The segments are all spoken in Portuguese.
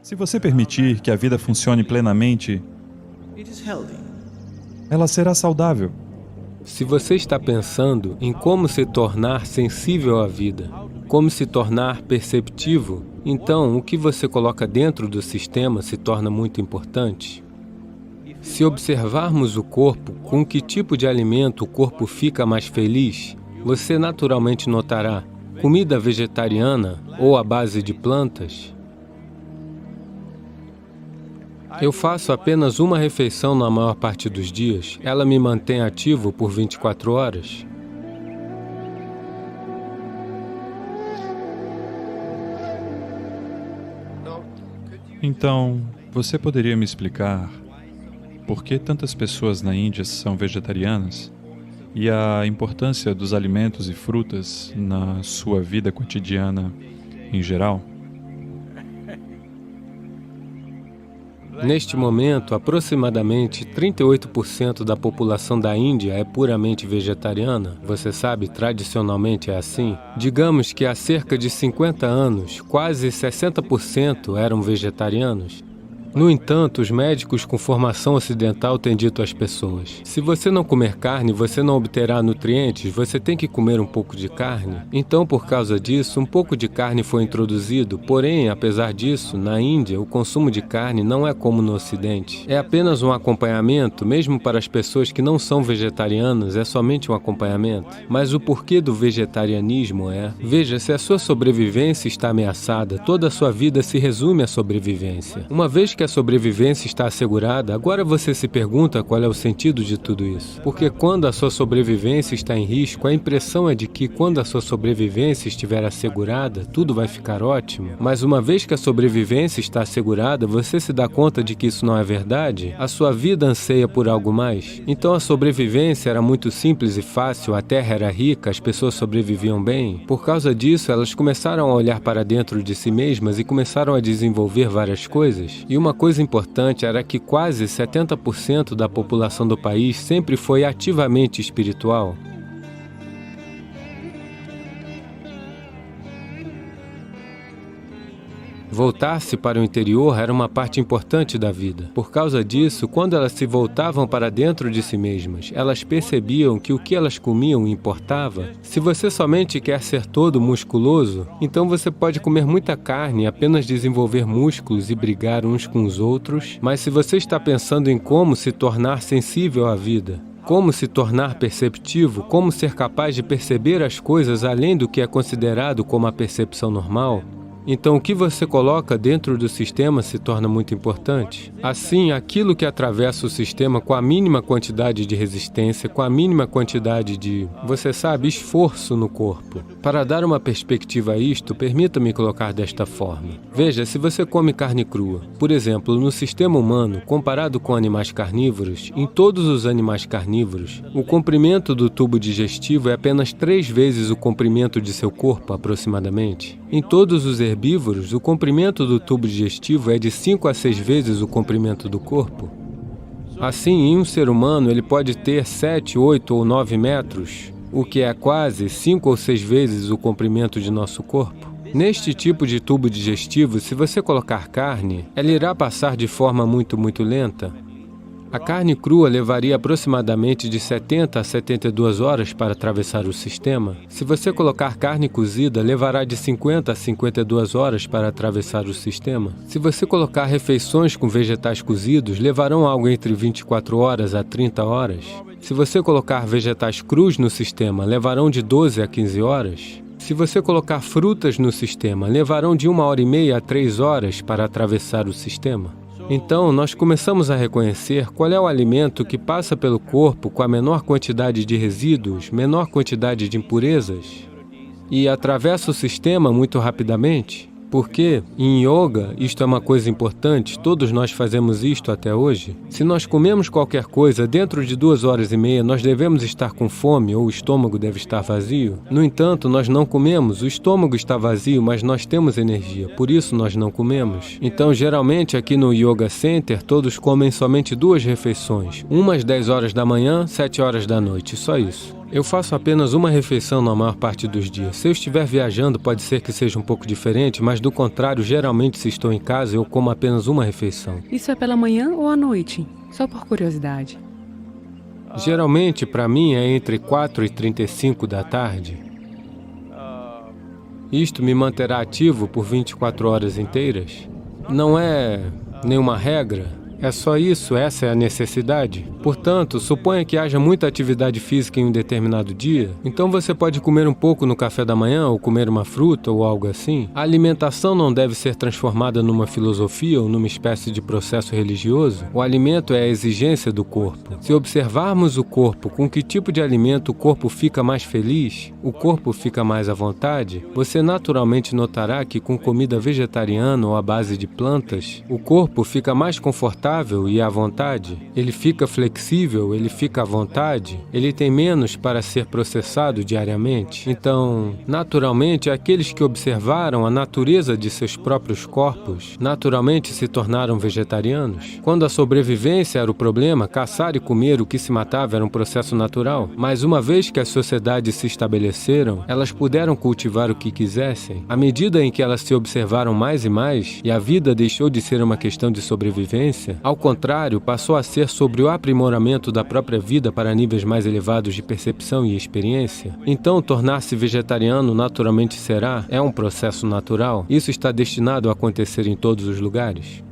Se você permitir que a vida funcione plenamente, ela será saudável. Se você está pensando em como se tornar sensível à vida, como se tornar perceptivo, então o que você coloca dentro do sistema se torna muito importante. Se observarmos o corpo, com que tipo de alimento o corpo fica mais feliz, você naturalmente notará comida vegetariana ou à base de plantas. Eu faço apenas uma refeição na maior parte dos dias. Ela me mantém ativo por 24 horas. Então, você poderia me explicar por que tantas pessoas na Índia são vegetarianas e a importância dos alimentos e frutas na sua vida cotidiana em geral? Neste momento, aproximadamente 38% da população da Índia é puramente vegetariana. Você sabe, tradicionalmente é assim. Digamos que há cerca de 50 anos, quase 60% eram vegetarianos. No entanto, os médicos com formação ocidental têm dito às pessoas: se você não comer carne, você não obterá nutrientes, você tem que comer um pouco de carne. Então, por causa disso, um pouco de carne foi introduzido, porém, apesar disso, na Índia, o consumo de carne não é como no Ocidente. É apenas um acompanhamento, mesmo para as pessoas que não são vegetarianas, é somente um acompanhamento. Mas o porquê do vegetarianismo é: veja, se a sua sobrevivência está ameaçada, toda a sua vida se resume à sobrevivência. Uma vez que a sobrevivência está assegurada, agora você se pergunta qual é o sentido de tudo isso. Porque quando a sua sobrevivência está em risco, a impressão é de que quando a sua sobrevivência estiver assegurada, tudo vai ficar ótimo. Mas uma vez que a sobrevivência está assegurada, você se dá conta de que isso não é verdade? A sua vida anseia por algo mais. Então a sobrevivência era muito simples e fácil, a terra era rica, as pessoas sobreviviam bem. Por causa disso, elas começaram a olhar para dentro de si mesmas e começaram a desenvolver várias coisas. E uma coisa importante era que quase 70% da população do país sempre foi ativamente espiritual. Voltar-se para o interior era uma parte importante da vida. Por causa disso, quando elas se voltavam para dentro de si mesmas, elas percebiam que o que elas comiam importava. Se você somente quer ser todo musculoso, então você pode comer muita carne e apenas desenvolver músculos e brigar uns com os outros. Mas se você está pensando em como se tornar sensível à vida, como se tornar perceptivo, como ser capaz de perceber as coisas além do que é considerado como a percepção normal, então o que você coloca dentro do sistema se torna muito importante. Assim, aquilo que atravessa o sistema com a mínima quantidade de resistência, com a mínima quantidade de, você sabe, esforço no corpo. Para dar uma perspectiva a isto, permita-me colocar desta forma. Veja, se você come carne crua, por exemplo, no sistema humano, comparado com animais carnívoros, em todos os animais carnívoros, o comprimento do tubo digestivo é apenas 3 vezes o comprimento de seu corpo, aproximadamente. Em todos os herbívoros, o comprimento do tubo digestivo é de 5 a 6 vezes o comprimento do corpo. Assim, em um ser humano, ele pode ter 7, 8 ou 9 metros, o que é quase 5 ou 6 vezes o comprimento de nosso corpo. Neste tipo de tubo digestivo, se você colocar carne, ela irá passar de forma muito lenta. A carne crua levaria aproximadamente de 70 a 72 horas para atravessar o sistema. Se você colocar carne cozida, levará de 50 a 52 horas para atravessar o sistema. Se você colocar refeições com vegetais cozidos, levarão algo entre 24 horas a 30 horas. Se você colocar vegetais crus no sistema, levarão de 12 a 15 horas. Se você colocar frutas no sistema, levarão de 1h30 a 3 horas para atravessar o sistema. Então, nós começamos a reconhecer qual é o alimento que passa pelo corpo com a menor quantidade de resíduos, menor quantidade de impurezas, e atravessa o sistema muito rapidamente. Porque, em yoga, isto é uma coisa importante, todos nós fazemos isto até hoje. Se nós comemos qualquer coisa, dentro de 2h30, nós devemos estar com fome ou o estômago deve estar vazio. No entanto, nós não comemos, o estômago está vazio, mas nós temos energia, por isso nós não comemos. Então, geralmente, aqui no Yoga Center, todos comem somente 2 refeições. Uma às 10 horas da manhã, 7 horas da noite, só isso. Eu faço apenas uma refeição na maior parte dos dias. Se eu estiver viajando, pode ser que seja um pouco diferente, mas do contrário, geralmente se estou em casa, eu como apenas uma refeição. Isso é pela manhã ou à noite? Só por curiosidade. Geralmente, para mim, é entre 4h35 da tarde. Isto me manterá ativo por 24 horas inteiras. Não é nenhuma regra. É só isso, essa é a necessidade. Portanto, suponha que haja muita atividade física em um determinado dia, então você pode comer um pouco no café da manhã, ou comer uma fruta, ou algo assim. A alimentação não deve ser transformada numa filosofia ou numa espécie de processo religioso. O alimento é a exigência do corpo. Se observarmos o corpo, com que tipo de alimento o corpo fica mais feliz, o corpo fica mais à vontade, você naturalmente notará que com comida vegetariana ou à base de plantas, o corpo fica mais confortável e à vontade, ele fica flexível, ele fica à vontade, ele tem menos para ser processado diariamente. Então, naturalmente, aqueles que observaram a natureza de seus próprios corpos, naturalmente se tornaram vegetarianos. Quando a sobrevivência era o problema, caçar e comer o que se matava era um processo natural. Mas uma vez que as sociedades se estabeleceram, elas puderam cultivar o que quisessem. À medida em que elas se observaram mais e mais, e a vida deixou de ser uma questão de sobrevivência, ao contrário, passou a ser sobre o aprimoramento da própria vida para níveis mais elevados de percepção e experiência. Então, tornar-se vegetariano naturalmente é um processo natural. Isso está destinado a acontecer em todos os lugares.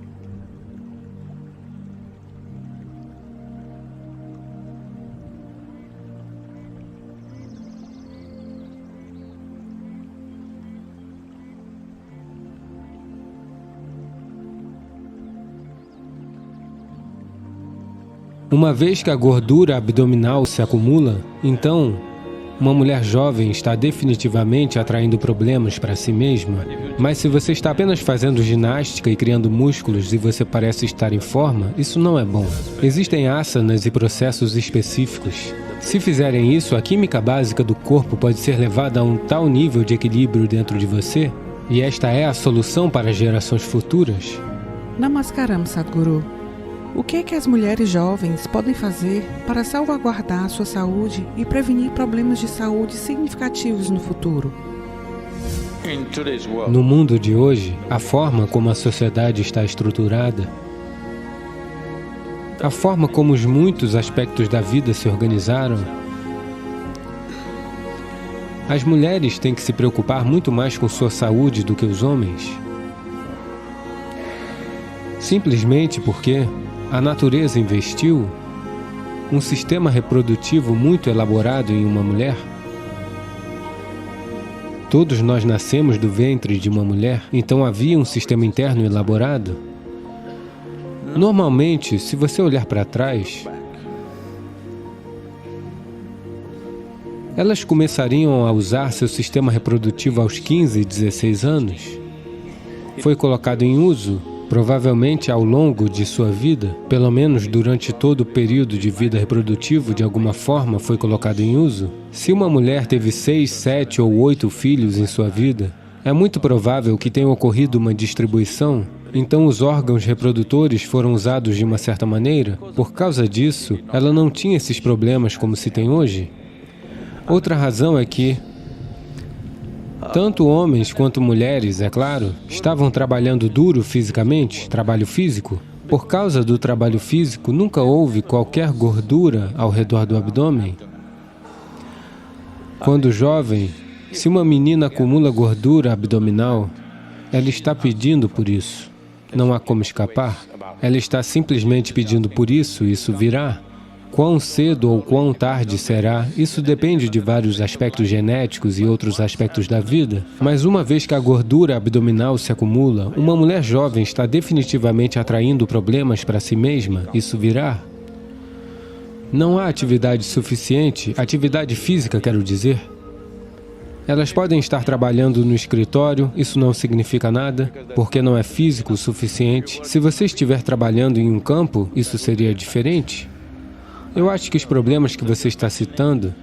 Uma vez que a gordura abdominal se acumula, então, uma mulher jovem está definitivamente atraindo problemas para si mesma. Mas se você está apenas fazendo ginástica e criando músculos e você parece estar em forma, isso não é bom. Existem asanas e processos específicos. Se fizerem isso, a química básica do corpo pode ser levada a um tal nível de equilíbrio dentro de você, e esta é a solução para gerações futuras. Namaskaram, Sadhguru. O que é que as mulheres jovens podem fazer para salvaguardar sua saúde e prevenir problemas de saúde significativos no futuro? No mundo de hoje, a forma como a sociedade está estruturada, a forma como os muitos aspectos da vida se organizaram, as mulheres têm que se preocupar muito mais com sua saúde do que os homens. Simplesmente porque a natureza investiu um sistema reprodutivo muito elaborado em uma mulher. Todos nós nascemos do ventre de uma mulher, então havia um sistema interno elaborado. Normalmente, se você olhar para trás, elas começariam a usar seu sistema reprodutivo aos 15, 16 anos. Foi colocado em uso provavelmente ao longo de sua vida, pelo menos durante todo o período de vida reprodutivo, de alguma forma foi colocado em uso. Se uma mulher teve 6, 7 ou 8 filhos em sua vida, é muito provável que tenha ocorrido uma distribuição, então os órgãos reprodutores foram usados de uma certa maneira. Por causa disso, ela não tinha esses problemas como se tem hoje. Outra razão é que tanto homens quanto mulheres, é claro, estavam trabalhando duro fisicamente, trabalho físico. Por causa do trabalho físico, nunca houve qualquer gordura ao redor do abdômen. Quando jovem, se uma menina acumula gordura abdominal, ela está pedindo por isso. Não há como escapar. Ela está simplesmente pedindo por isso, isso virá. Quão cedo ou quão tarde será, isso depende de vários aspectos genéticos e outros aspectos da vida. Mas uma vez que a gordura abdominal se acumula, uma mulher jovem está definitivamente atraindo problemas para si mesma, isso virá. Não há atividade suficiente, atividade física, quero dizer. Elas podem estar trabalhando no escritório, isso não significa nada, porque não é físico o suficiente. Se você estiver trabalhando em um campo, isso seria diferente. Eu acho que os problemas que você está citando,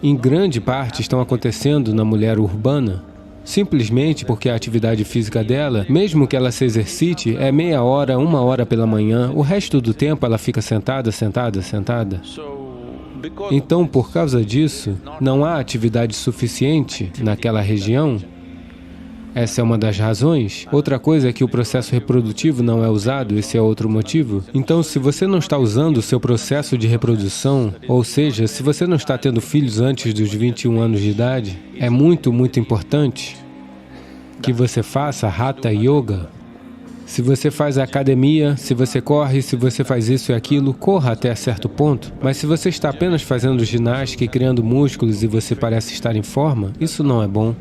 em grande parte, estão acontecendo na mulher urbana, simplesmente porque a atividade física dela, mesmo que ela se exercite, é meia hora, 1 hora pela manhã, o resto do tempo ela fica sentada, sentada, sentada. Então, por causa disso, não há atividade suficiente naquela região. Essa é uma das razões. Outra coisa é que o processo reprodutivo não é usado, esse é outro motivo. Então, se você não está usando o seu processo de reprodução, ou seja, se você não está tendo filhos antes dos 21 anos de idade, é muito, muito importante que você faça Hatha Yoga. Se você faz academia, se você corre, se você faz isso e aquilo, corra até certo ponto. Mas se você está apenas fazendo ginástica e criando músculos e você parece estar em forma, isso não é bom.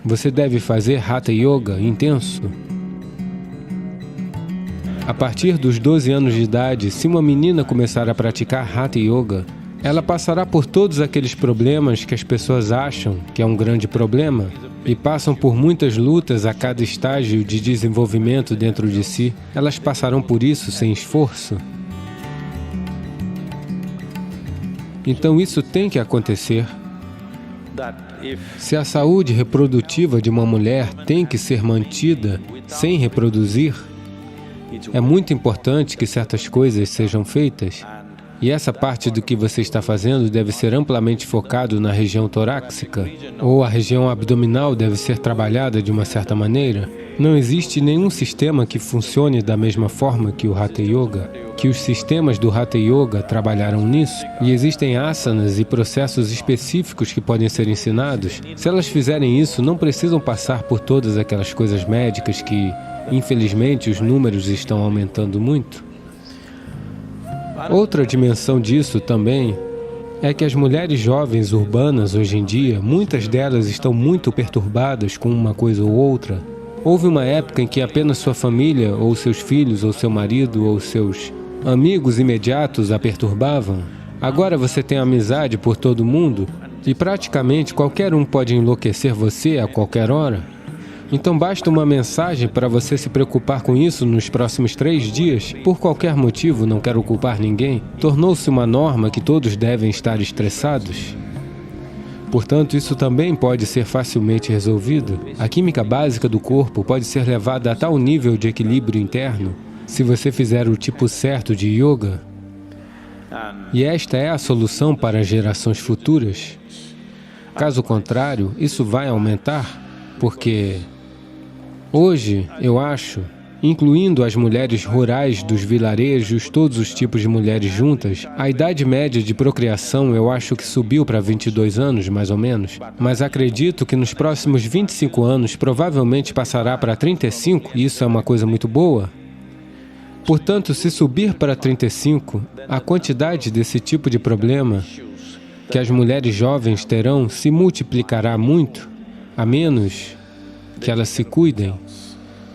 Você deve fazer Hatha Yoga intenso. A partir dos 12 anos de idade, se uma menina começar a praticar Hatha Yoga, ela passará por todos aqueles problemas que as pessoas acham que é um grande problema e passam por muitas lutas a cada estágio de desenvolvimento dentro de si. Elas passarão por isso sem esforço. Então isso tem que acontecer. Se a saúde reprodutiva de uma mulher tem que ser mantida sem reproduzir, é muito importante que certas coisas sejam feitas. E essa parte do que você está fazendo deve ser amplamente focado na região torácica, ou a região abdominal deve ser trabalhada de uma certa maneira. Não existe nenhum sistema que funcione da mesma forma que o Hatha Yoga, que os sistemas do Hatha Yoga trabalharam nisso, e existem asanas e processos específicos que podem ser ensinados. Se elas fizerem isso, não precisam passar por todas aquelas coisas médicas que, infelizmente, os números estão aumentando muito. Outra dimensão disso também é que as mulheres jovens urbanas hoje em dia, muitas delas estão muito perturbadas com uma coisa ou outra. Houve uma época em que apenas sua família, ou seus filhos, ou seu marido, ou seus amigos imediatos a perturbavam. Agora você tem amizade por todo mundo e praticamente qualquer um pode enlouquecer você a qualquer hora. Então basta uma mensagem para você se preocupar com isso nos próximos 3 dias. Por qualquer motivo, não quero culpar ninguém. Tornou-se uma norma que todos devem estar estressados. Portanto, isso também pode ser facilmente resolvido. A química básica do corpo pode ser levada a tal nível de equilíbrio interno se você fizer o tipo certo de yoga. E esta é a solução para as gerações futuras. Caso contrário, isso vai aumentar, porque hoje, eu acho, incluindo as mulheres rurais dos vilarejos, todos os tipos de mulheres juntas, a idade média de procriação eu acho que subiu para 22 anos, mais ou menos, mas acredito que nos próximos 25 anos provavelmente passará para 35, e isso é uma coisa muito boa. Portanto, se subir para 35, a quantidade desse tipo de problema que as mulheres jovens terão se multiplicará muito, a menos que elas se cuidem.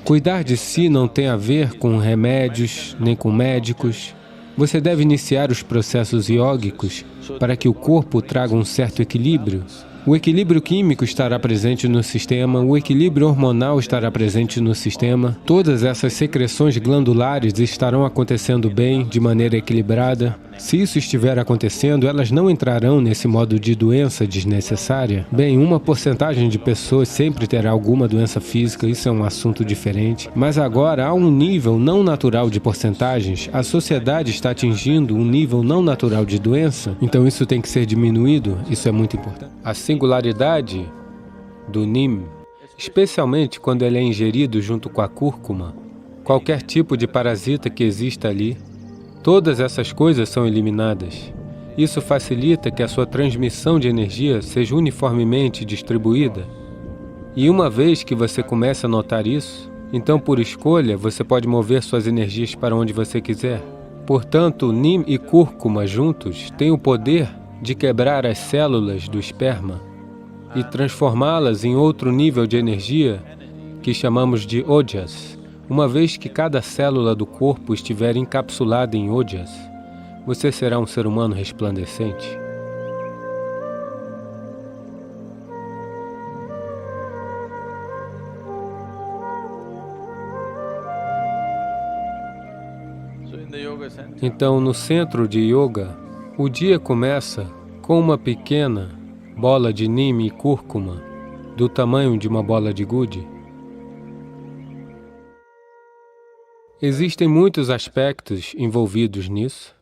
Cuidar de si não tem a ver com remédios, nem com médicos. Você deve iniciar os processos iógicos para que o corpo traga um certo equilíbrio. O equilíbrio químico estará presente no sistema, o equilíbrio hormonal estará presente no sistema. Todas essas secreções glandulares estarão acontecendo bem, de maneira equilibrada. Se isso estiver acontecendo, elas não entrarão nesse modo de doença desnecessária. Bem, uma porcentagem de pessoas sempre terá alguma doença física, isso é um assunto diferente. Mas agora há um nível não natural de porcentagens. A sociedade está atingindo um nível não natural de doença, então isso tem que ser diminuído, isso é muito importante. A singularidade do Neem, especialmente quando ele é ingerido junto com a cúrcuma, qualquer tipo de parasita que exista ali, todas essas coisas são eliminadas. Isso facilita que a sua transmissão de energia seja uniformemente distribuída. E uma vez que você começa a notar isso, então por escolha você pode mover suas energias para onde você quiser. Portanto, Neem e cúrcuma juntos têm o poder de quebrar as células do esperma e transformá-las em outro nível de energia que chamamos de ojas. Uma vez que cada célula do corpo estiver encapsulada em ojas, você será um ser humano resplandecente. Então, no centro de yoga, o dia começa com uma pequena bola de Neem e cúrcuma, do tamanho de uma bola de gude. Existem muitos aspectos envolvidos nisso.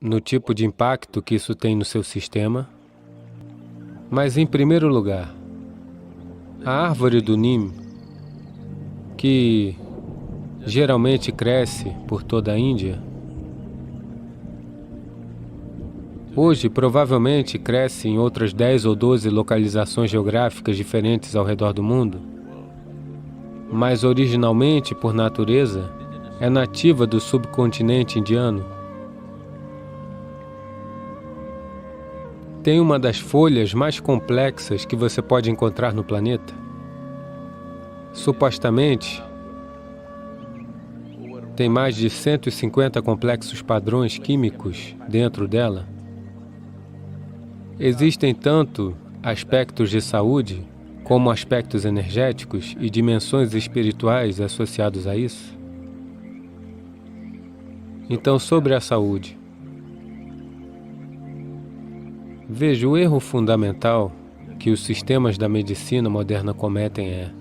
no tipo de impacto que isso tem no seu sistema. Mas, em primeiro lugar, a árvore do Neem, que geralmente cresce por toda a Índia, hoje provavelmente cresce em outras 10 ou 12 localizações geográficas diferentes ao redor do mundo, mas originalmente, por natureza, é nativa do subcontinente indiano. Tem uma das folhas mais complexas que você pode encontrar no planeta. Supostamente, tem mais de 150 complexos padrões químicos dentro dela. Existem tanto aspectos de saúde, como aspectos energéticos e dimensões espirituais associados a isso. Então, sobre a saúde, veja, o erro fundamental que os sistemas da medicina moderna cometem é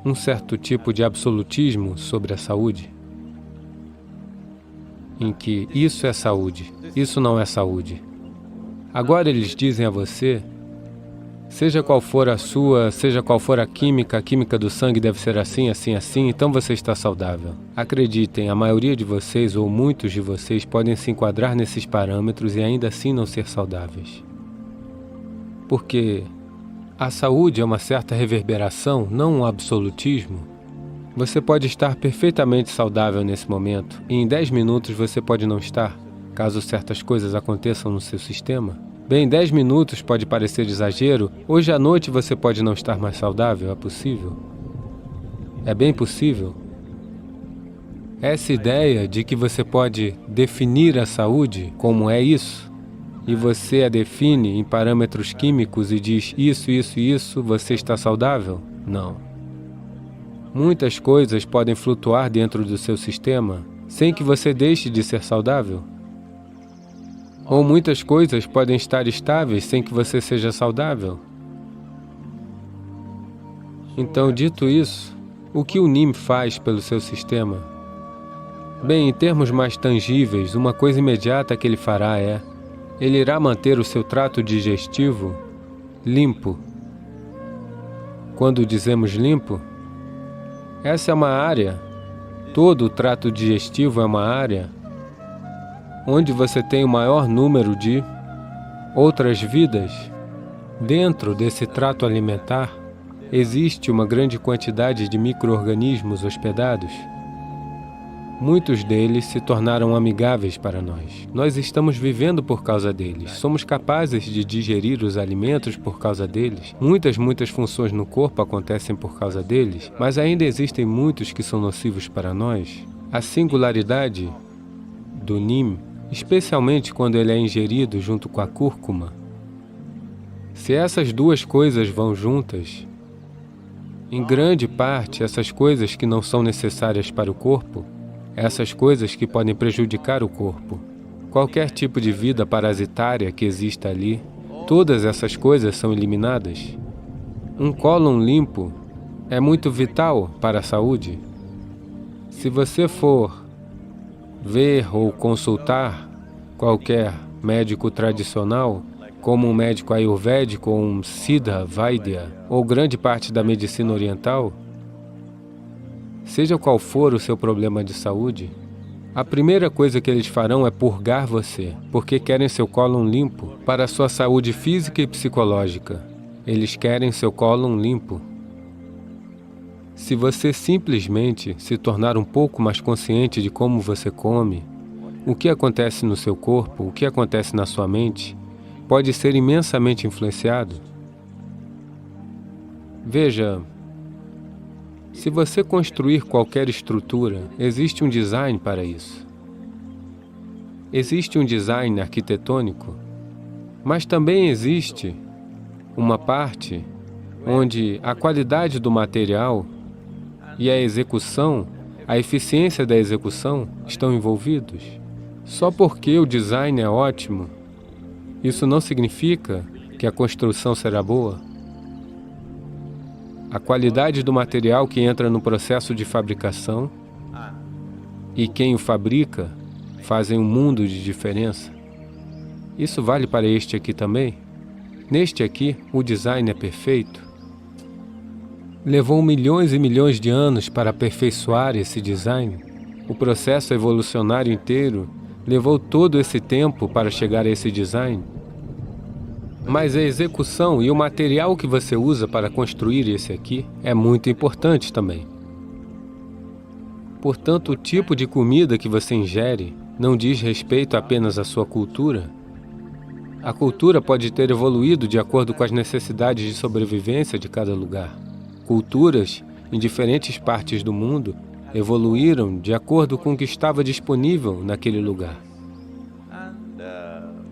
um certo tipo de absolutismo sobre a saúde, em que isso é saúde, isso não é saúde. Agora eles dizem a você, seja qual for a química do sangue deve ser assim, assim, assim, então você está saudável. Acreditem, a maioria de vocês ou muitos de vocês podem se enquadrar nesses parâmetros e ainda assim não ser saudáveis. Porque a saúde é uma certa reverberação, não um absolutismo. Você pode estar perfeitamente saudável nesse momento, e em 10 minutos você pode não estar, caso certas coisas aconteçam no seu sistema. Bem, 10 minutos pode parecer exagero, hoje à noite você pode não estar mais saudável, é possível? É bem possível. Essa ideia de que você pode definir a saúde como é isso, e você a define em parâmetros químicos e diz isso, você está saudável? Não. Muitas coisas podem flutuar dentro do seu sistema sem que você deixe de ser saudável. Ou muitas coisas podem estar estáveis sem que você seja saudável. Então, dito isso, o que o Neem faz pelo seu sistema? Bem, em termos mais tangíveis, uma coisa imediata que ele fará é: ele irá manter o seu trato digestivo limpo. Quando dizemos limpo, essa é uma área, todo o trato digestivo é uma área onde você tem o maior número de outras vidas. Dentro desse trato alimentar, existe uma grande quantidade de micro-organismos hospedados. Muitos deles se tornaram amigáveis para nós. Nós estamos vivendo por causa deles. Somos capazes de digerir os alimentos por causa deles. Muitas funções no corpo acontecem por causa deles, mas ainda existem muitos que são nocivos para nós. A singularidade do Neem, especialmente quando ele é ingerido junto com a cúrcuma, se essas duas coisas vão juntas, em grande parte essas coisas que não são necessárias para o corpo, essas coisas que podem prejudicar o corpo, qualquer tipo de vida parasitária que exista ali, todas essas coisas são eliminadas. Um cólon limpo é muito vital para a saúde. Se você for ver ou consultar qualquer médico tradicional, como um médico ayurvédico ou um Siddha, Vaidya, ou grande parte da medicina oriental, seja qual for o seu problema de saúde, a primeira coisa que eles farão é purgar você, porque querem seu cólon limpo para a sua saúde física e psicológica. Eles querem seu cólon limpo. Se você simplesmente se tornar um pouco mais consciente de como você come, o que acontece no seu corpo, o que acontece na sua mente, pode ser imensamente influenciado. Veja, se você construir qualquer estrutura, existe um design para isso. Existe um design arquitetônico, mas também existe uma parte onde a qualidade do material e a execução, a eficiência da execução estão envolvidos. Só porque o design é ótimo, isso não significa que a construção será boa. A qualidade do material que entra no processo de fabricação e quem o fabrica fazem um mundo de diferença. Isso vale para este aqui também. Neste aqui, o design é perfeito. Levou milhões e milhões de anos para aperfeiçoar esse design. O processo evolucionário inteiro levou todo esse tempo para chegar a esse design. Mas a execução e o material que você usa para construir esse aqui é muito importante também. Portanto, o tipo de comida que você ingere não diz respeito apenas à sua cultura. A cultura pode ter evoluído de acordo com as necessidades de sobrevivência de cada lugar. Culturas em diferentes partes do mundo evoluíram de acordo com o que estava disponível naquele lugar.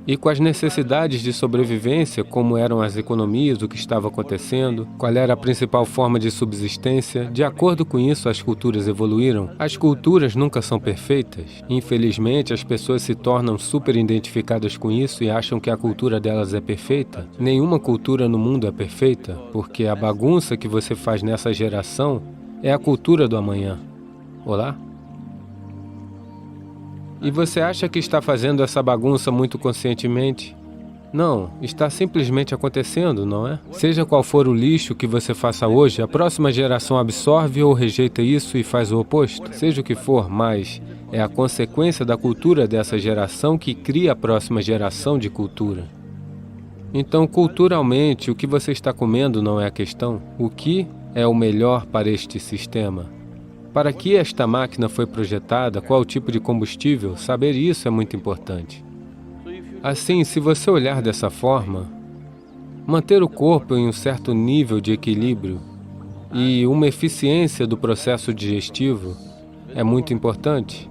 E com as necessidades de sobrevivência, como eram as economias, o que estava acontecendo, qual era a principal forma de subsistência, de acordo com isso as culturas evoluíram. As culturas nunca são perfeitas. Infelizmente, as pessoas se tornam super identificadas com isso e acham que a cultura delas é perfeita. Nenhuma cultura no mundo é perfeita, porque a bagunça que você faz nessa geração é a cultura do amanhã. Olá? E você acha que está fazendo essa bagunça muito conscientemente? Não, está simplesmente acontecendo, não é? Seja qual for o lixo que você faça hoje, a próxima geração absorve ou rejeita isso e faz o oposto. Seja o que for, mas é a consequência da cultura dessa geração que cria a próxima geração de cultura. Então, culturalmente, o que você está comendo não é a questão. O que é o melhor para este sistema? Para que esta máquina foi projetada, qual o tipo de combustível, saber isso é muito importante. Assim, se você olhar dessa forma, manter o corpo em um certo nível de equilíbrio e uma eficiência do processo digestivo é muito importante.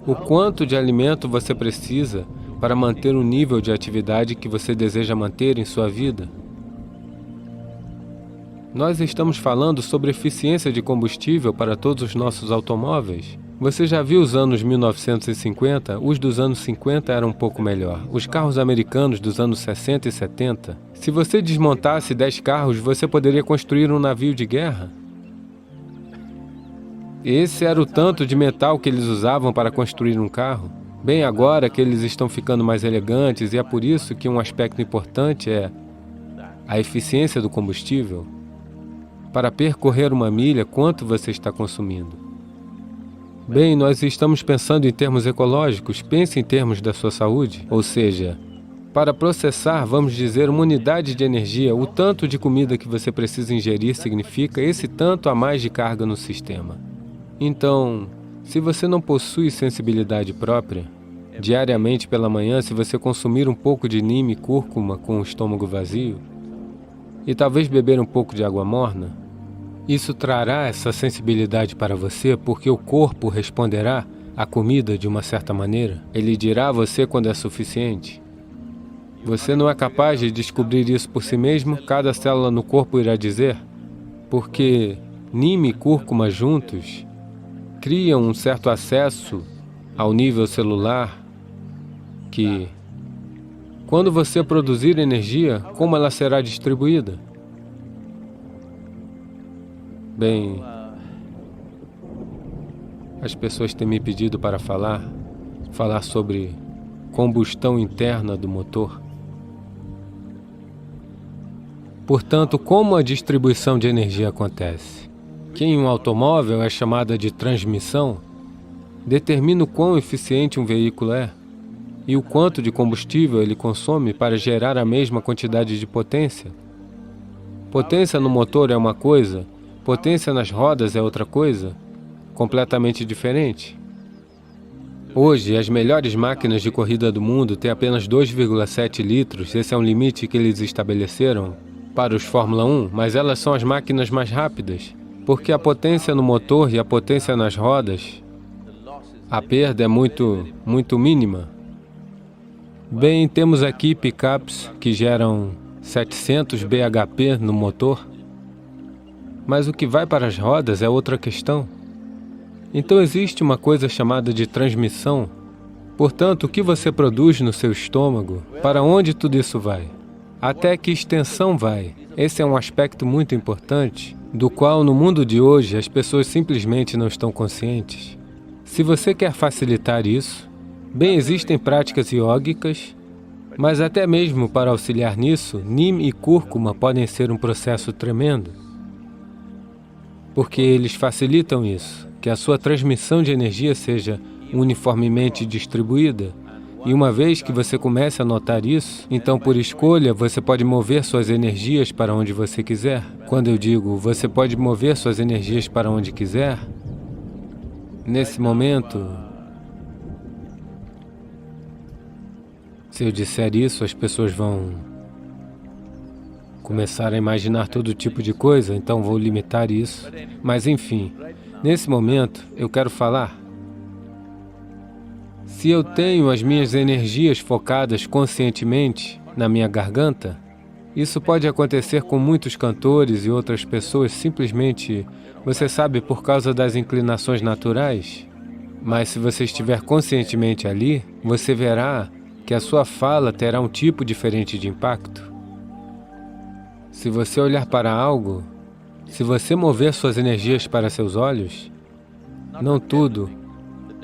O quanto de alimento você precisa para manter o nível de atividade que você deseja manter em sua vida. Nós estamos falando sobre eficiência de combustível para todos os nossos automóveis. Você já viu os anos 1950? Os dos anos 50 eram um pouco melhor. Os carros americanos dos anos 60 e 70. Se você desmontasse 10 carros, você poderia construir um navio de guerra. Esse era o tanto de metal que eles usavam para construir um carro. Bem, agora que eles estão ficando mais elegantes, e é por isso que um aspecto importante é a eficiência do combustível. Para percorrer uma milha, quanto você está consumindo? Bem, nós estamos pensando em termos ecológicos, pense em termos da sua saúde. Ou seja, para processar, vamos dizer, uma unidade de energia, o tanto de comida que você precisa ingerir significa esse tanto a mais de carga no sistema. Então, se você não possui sensibilidade própria, diariamente pela manhã, se você consumir um pouco de neem e cúrcuma com o estômago vazio, e talvez beber um pouco de água morna, isso trará essa sensibilidade para você porque o corpo responderá à comida de uma certa maneira. Ele dirá a você quando é suficiente. Você não é capaz de descobrir isso por si mesmo, cada célula no corpo irá dizer, porque neem e cúrcuma juntos criam um certo acesso ao nível celular que, quando você produzir energia, como ela será distribuída? Bem, as pessoas têm me pedido para falar sobre combustão interna do motor. Portanto, como a distribuição de energia acontece? Que em um automóvel é chamada de transmissão, determina o quão eficiente um veículo é e o quanto de combustível ele consome para gerar a mesma quantidade de potência. Potência no motor é uma coisa, potência nas rodas é outra coisa, completamente diferente. Hoje, as melhores máquinas de corrida do mundo têm apenas 2,7 litros, esse é um limite que eles estabeleceram para os Fórmula 1, mas elas são as máquinas mais rápidas, porque a potência no motor e a potência nas rodas, a perda é muito mínima. Bem, temos aqui picapes que geram 700 bhp no motor, mas o que vai para as rodas é outra questão. Então existe uma coisa chamada de transmissão. Portanto, o que você produz no seu estômago, para onde tudo isso vai? Até que extensão vai? Esse é um aspecto muito importante, do qual no mundo de hoje as pessoas simplesmente não estão conscientes. Se você quer facilitar isso, Bem, existem práticas iógicas, mas até mesmo para auxiliar nisso, Neem e cúrcuma podem ser um processo tremendo, porque eles facilitam isso, que a sua transmissão de energia seja uniformemente distribuída. E uma vez que você comece a notar isso, então por escolha você pode mover suas energias para onde você quiser. Quando eu digo você pode mover suas energias para onde quiser, nesse momento, se eu disser isso, as pessoas vão começar a imaginar todo tipo de coisa, então vou limitar isso. Mas enfim, nesse momento eu quero falar. Se eu tenho as minhas energias focadas conscientemente na minha garganta, isso pode acontecer com muitos cantores e outras pessoas simplesmente, você sabe, por causa das inclinações naturais. Mas se você estiver conscientemente ali, você verá que a sua fala terá um tipo diferente de impacto. Se você olhar para algo, se você mover suas energias para seus olhos, não tudo,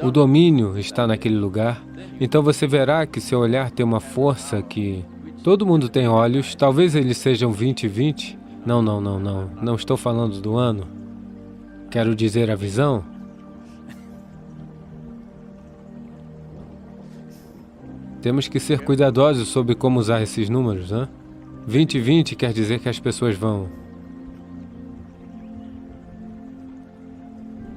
o domínio está naquele lugar, então você verá que seu olhar tem uma força que... Todo mundo tem olhos, talvez eles sejam 20/20. Não estou falando do ano. Quero dizer a visão. Temos que ser cuidadosos sobre como usar esses números, né? 20/20 quer dizer que as pessoas vão...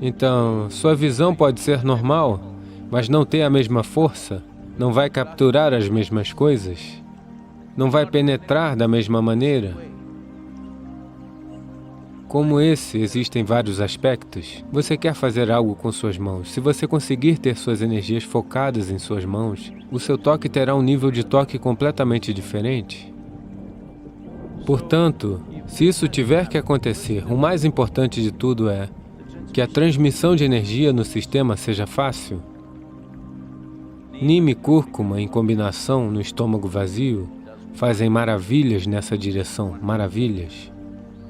Então, sua visão pode ser normal, mas não ter a mesma força, não vai capturar as mesmas coisas, não vai penetrar da mesma maneira. Como esse, existem vários aspectos. Você quer fazer algo com suas mãos. Se você conseguir ter suas energias focadas em suas mãos, o seu toque terá um nível de toque completamente diferente. Portanto, se isso tiver que acontecer, o mais importante de tudo é que a transmissão de energia no sistema seja fácil. Neem e cúrcuma, em combinação no estômago vazio, fazem maravilhas nessa direção, maravilhas.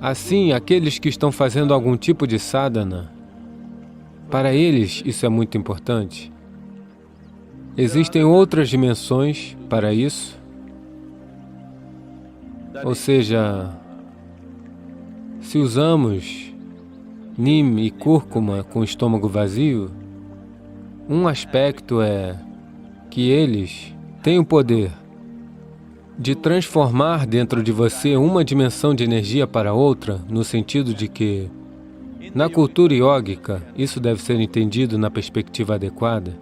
Assim, aqueles que estão fazendo algum tipo de sadhana, para eles isso é muito importante. Existem outras dimensões para isso. Ou seja, se usamos Neem e cúrcuma com o estômago vazio, um aspecto é que eles têm o poder de transformar dentro de você uma dimensão de energia para outra, no sentido de que, na cultura iógica, isso deve ser entendido na perspectiva adequada.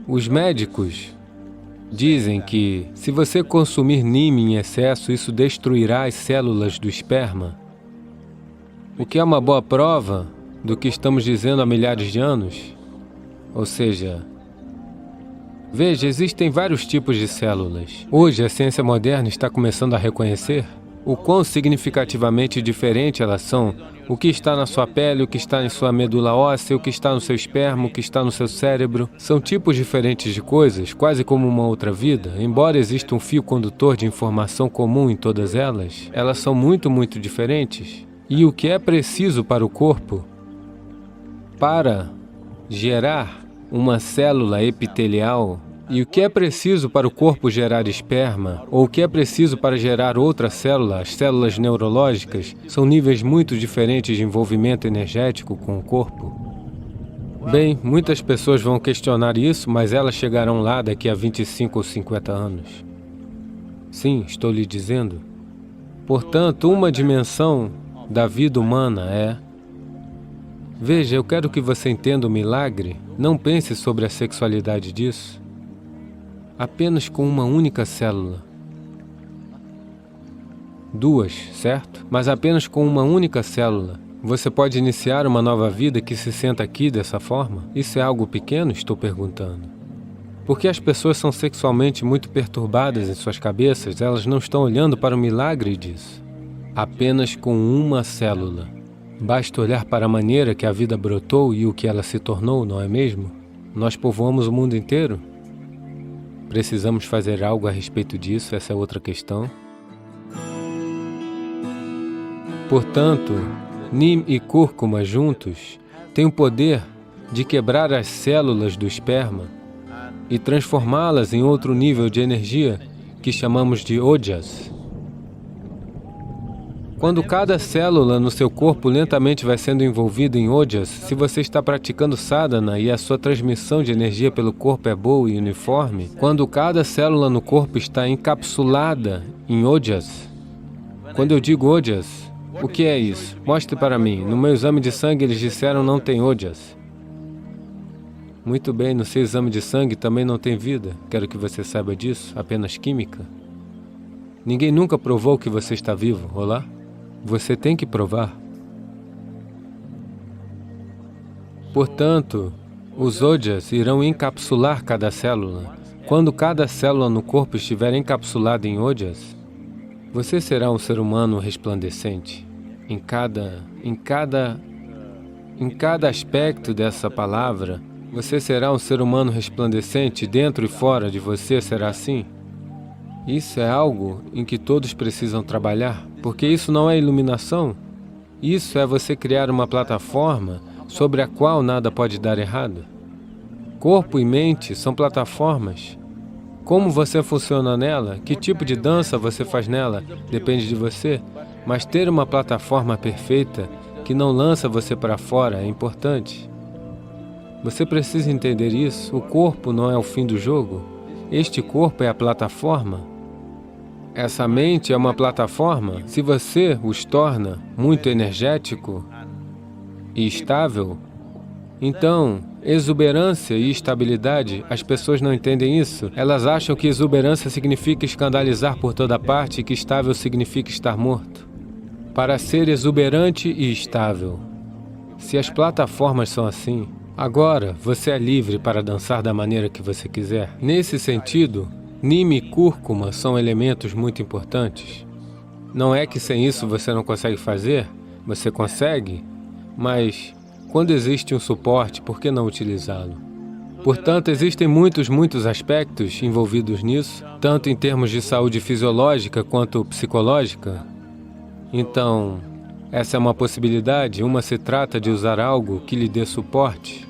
Os médicos dizem que, se você consumir Neem em excesso, isso destruirá as células do esperma. O que é uma boa prova do que estamos dizendo há milhares de anos. Ou seja, veja, existem vários tipos de células. Hoje, a ciência moderna está começando a reconhecer o quão significativamente diferente elas são. O que está na sua pele, o que está em sua medula óssea, o que está no seu esperma, o que está no seu cérebro. São tipos diferentes de coisas, quase como uma outra vida. Embora exista um fio condutor de informação comum em todas elas, elas são muito diferentes. E o que é preciso para o corpo para gerar uma célula epitelial, e o que é preciso para o corpo gerar esperma, ou o que é preciso para gerar outra célula, as células neurológicas, são níveis muito diferentes de envolvimento energético com o corpo. Bem, muitas pessoas vão questionar isso, mas elas chegarão lá daqui a 25 ou 50 anos. Sim, estou lhe dizendo. Portanto, uma dimensão da vida humana é... Veja, eu quero que você entenda o milagre. Não pense sobre a sexualidade disso. Apenas com uma única célula. Duas, certo? Mas apenas com uma única célula. Você pode iniciar uma nova vida que se senta aqui dessa forma? Isso é algo pequeno? Estou perguntando. Porque as pessoas são sexualmente muito perturbadas em suas cabeças, elas não estão olhando para o milagre disso. Apenas com uma célula. Basta olhar para a maneira que a vida brotou e o que ela se tornou, não é mesmo? Nós povoamos o mundo inteiro. Precisamos fazer algo a respeito disso, essa é outra questão. Portanto, Neem e cúrcuma juntos têm o poder de quebrar as células do esperma e transformá-las em outro nível de energia que chamamos de ojas. Quando cada célula no seu corpo lentamente vai sendo envolvida em ojas, se você está praticando sadhana e a sua transmissão de energia pelo corpo é boa e uniforme, quando cada célula no corpo está encapsulada em ojas, quando eu digo ojas, o que é isso? Mostre para mim. No meu exame de sangue eles disseram não tem ojas. Muito bem, no seu exame de sangue também não tem vida. Quero que você saiba disso, apenas química. Ninguém nunca provou que você está vivo, olá? Você tem que provar. Portanto, os ojas irão encapsular cada célula. Quando cada célula no corpo estiver encapsulada em ojas, você será um ser humano resplandecente. Em cada aspecto dessa palavra, você será um ser humano resplandecente, dentro e fora de você será assim. Isso é algo em que todos precisam trabalhar, porque isso não é iluminação. Isso é você criar uma plataforma sobre a qual nada pode dar errado. Corpo e mente são plataformas. Como você funciona nela, que tipo de dança você faz nela, depende de você. Mas ter uma plataforma perfeita que não lança você para fora é importante. Você precisa entender isso. O corpo não é o fim do jogo. Este corpo é a plataforma. Essa mente é uma plataforma. Se você os torna muito energético e estável, então, exuberância e estabilidade, as pessoas não entendem isso. Elas acham que exuberância significa escandalizar por toda parte e que estável significa estar morto. Para ser exuberante e estável. Se as plataformas são assim, agora você é livre para dançar da maneira que você quiser. Nesse sentido, Nima e cúrcuma são elementos muito importantes. Não é que sem isso você não consegue fazer, você consegue, mas quando existe um suporte, por que não utilizá-lo? Portanto, existem muitos aspectos envolvidos nisso, tanto em termos de saúde fisiológica quanto psicológica. Então, essa é uma possibilidade. Uma se trata de usar algo que lhe dê suporte.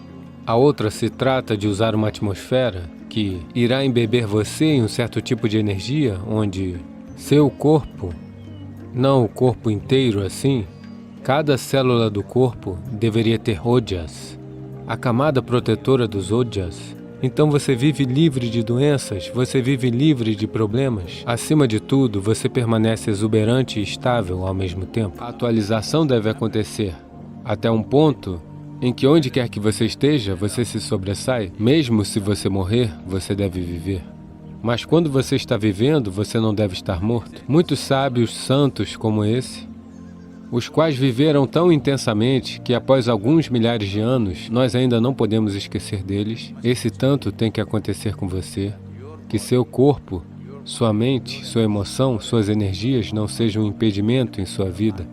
A outra se trata de usar uma atmosfera que irá embeber você em um certo tipo de energia, onde seu corpo, não o corpo inteiro assim, cada célula do corpo deveria ter ojas, a camada protetora dos ojas. Então você vive livre de doenças, você vive livre de problemas. Acima de tudo, você permanece exuberante e estável ao mesmo tempo. A atualização deve acontecer até um ponto em que onde quer que você esteja, você se sobressai. Mesmo se você morrer, você deve viver. Mas quando você está vivendo, você não deve estar morto. Muitos sábios santos como esse, os quais viveram tão intensamente que após alguns milhares de anos, nós ainda não podemos esquecer deles. Esse tanto tem que acontecer com você, que seu corpo, sua mente, sua emoção, suas energias não sejam um impedimento em sua vida.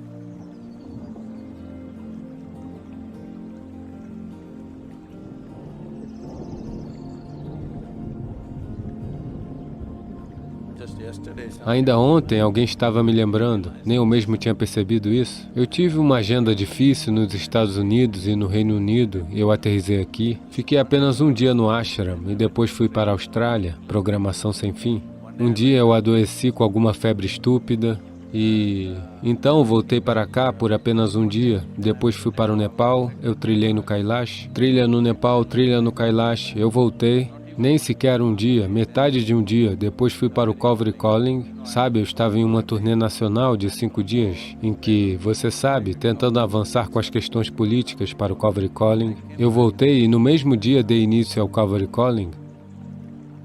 Ainda ontem alguém estava me lembrando, nem eu mesmo tinha percebido isso. Eu tive uma agenda difícil nos Estados Unidos e no Reino Unido, eu aterrissei aqui. Fiquei apenas um dia no ashram e depois fui para a Austrália, programação sem fim. Um dia eu adoeci com alguma febre estúpida e então voltei para cá por apenas um dia. Depois fui para o Nepal, eu trilhei no Kailash, trilha no Nepal, trilha no Kailash, eu voltei. Nem sequer um dia, metade de um dia. Depois fui para o Calvary Calling. Sabe, eu estava em uma turnê nacional de 5 dias, em que, você sabe, tentando avançar com as questões políticas para o Calvary Calling. Eu voltei e no mesmo dia dei início ao Calvary Calling.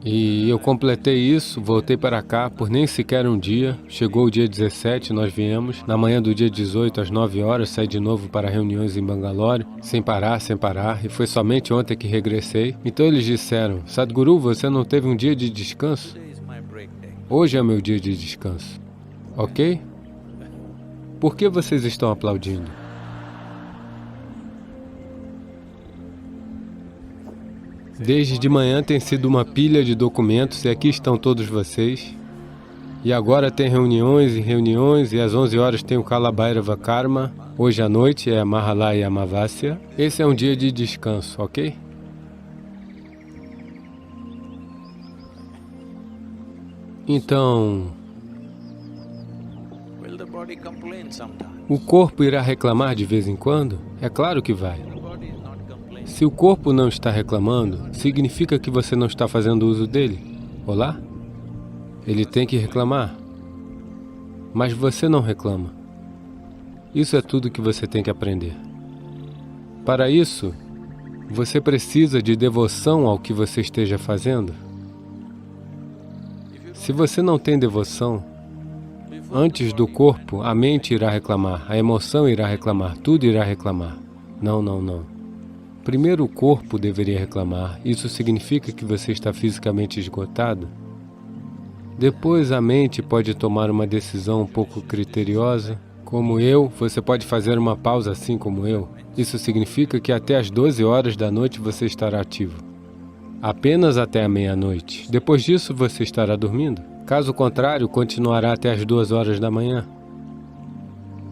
E eu completei isso, voltei para cá por nem sequer um dia. Chegou o dia 17, nós viemos. Na manhã do dia 18, às 9 horas, saí de novo para reuniões em Bangalore, sem parar. E foi somente ontem que regressei. Então eles disseram, Sadhguru, você não teve um dia de descanso? Hoje é meu dia de descanso. Ok? Por que vocês estão aplaudindo? Desde de manhã tem sido uma pilha de documentos e aqui estão todos vocês. E agora tem reuniões e às 11 horas tem o Kalabhairava Karma. Hoje à noite é Mahalaya Amavasya. Esse é um dia de descanso, ok? Então, o corpo irá reclamar de vez em quando? É claro que vai. Se o corpo não está reclamando, significa que você não está fazendo uso dele. Olá? Ele tem que reclamar. Mas você não reclama. Isso é tudo que você tem que aprender. Para isso, você precisa de devoção ao que você esteja fazendo. Se você não tem devoção, antes do corpo, a mente irá reclamar, a emoção irá reclamar, tudo irá reclamar. Não, não, não. Primeiro o corpo deveria reclamar. Isso significa que você está fisicamente esgotado. Depois a mente pode tomar uma decisão um pouco criteriosa. Como eu, você pode fazer uma pausa assim como eu. Isso significa que até as 12 horas da noite você estará ativo. Apenas até a meia-noite. Depois disso você estará dormindo. Caso contrário, continuará até as 2 horas da manhã.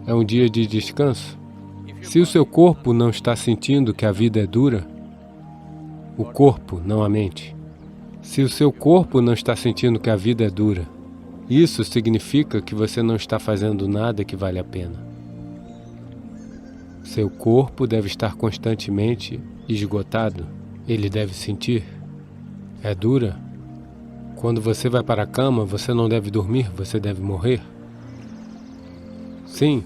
É um dia de descanso. Se o seu corpo não está sentindo que a vida é dura, o corpo, não a mente. Se o seu corpo não está sentindo que a vida é dura, isso significa que você não está fazendo nada que vale a pena. Seu corpo deve estar constantemente esgotado. Ele deve sentir. É dura. Quando você vai para a cama, você não deve dormir, você deve morrer. Sim.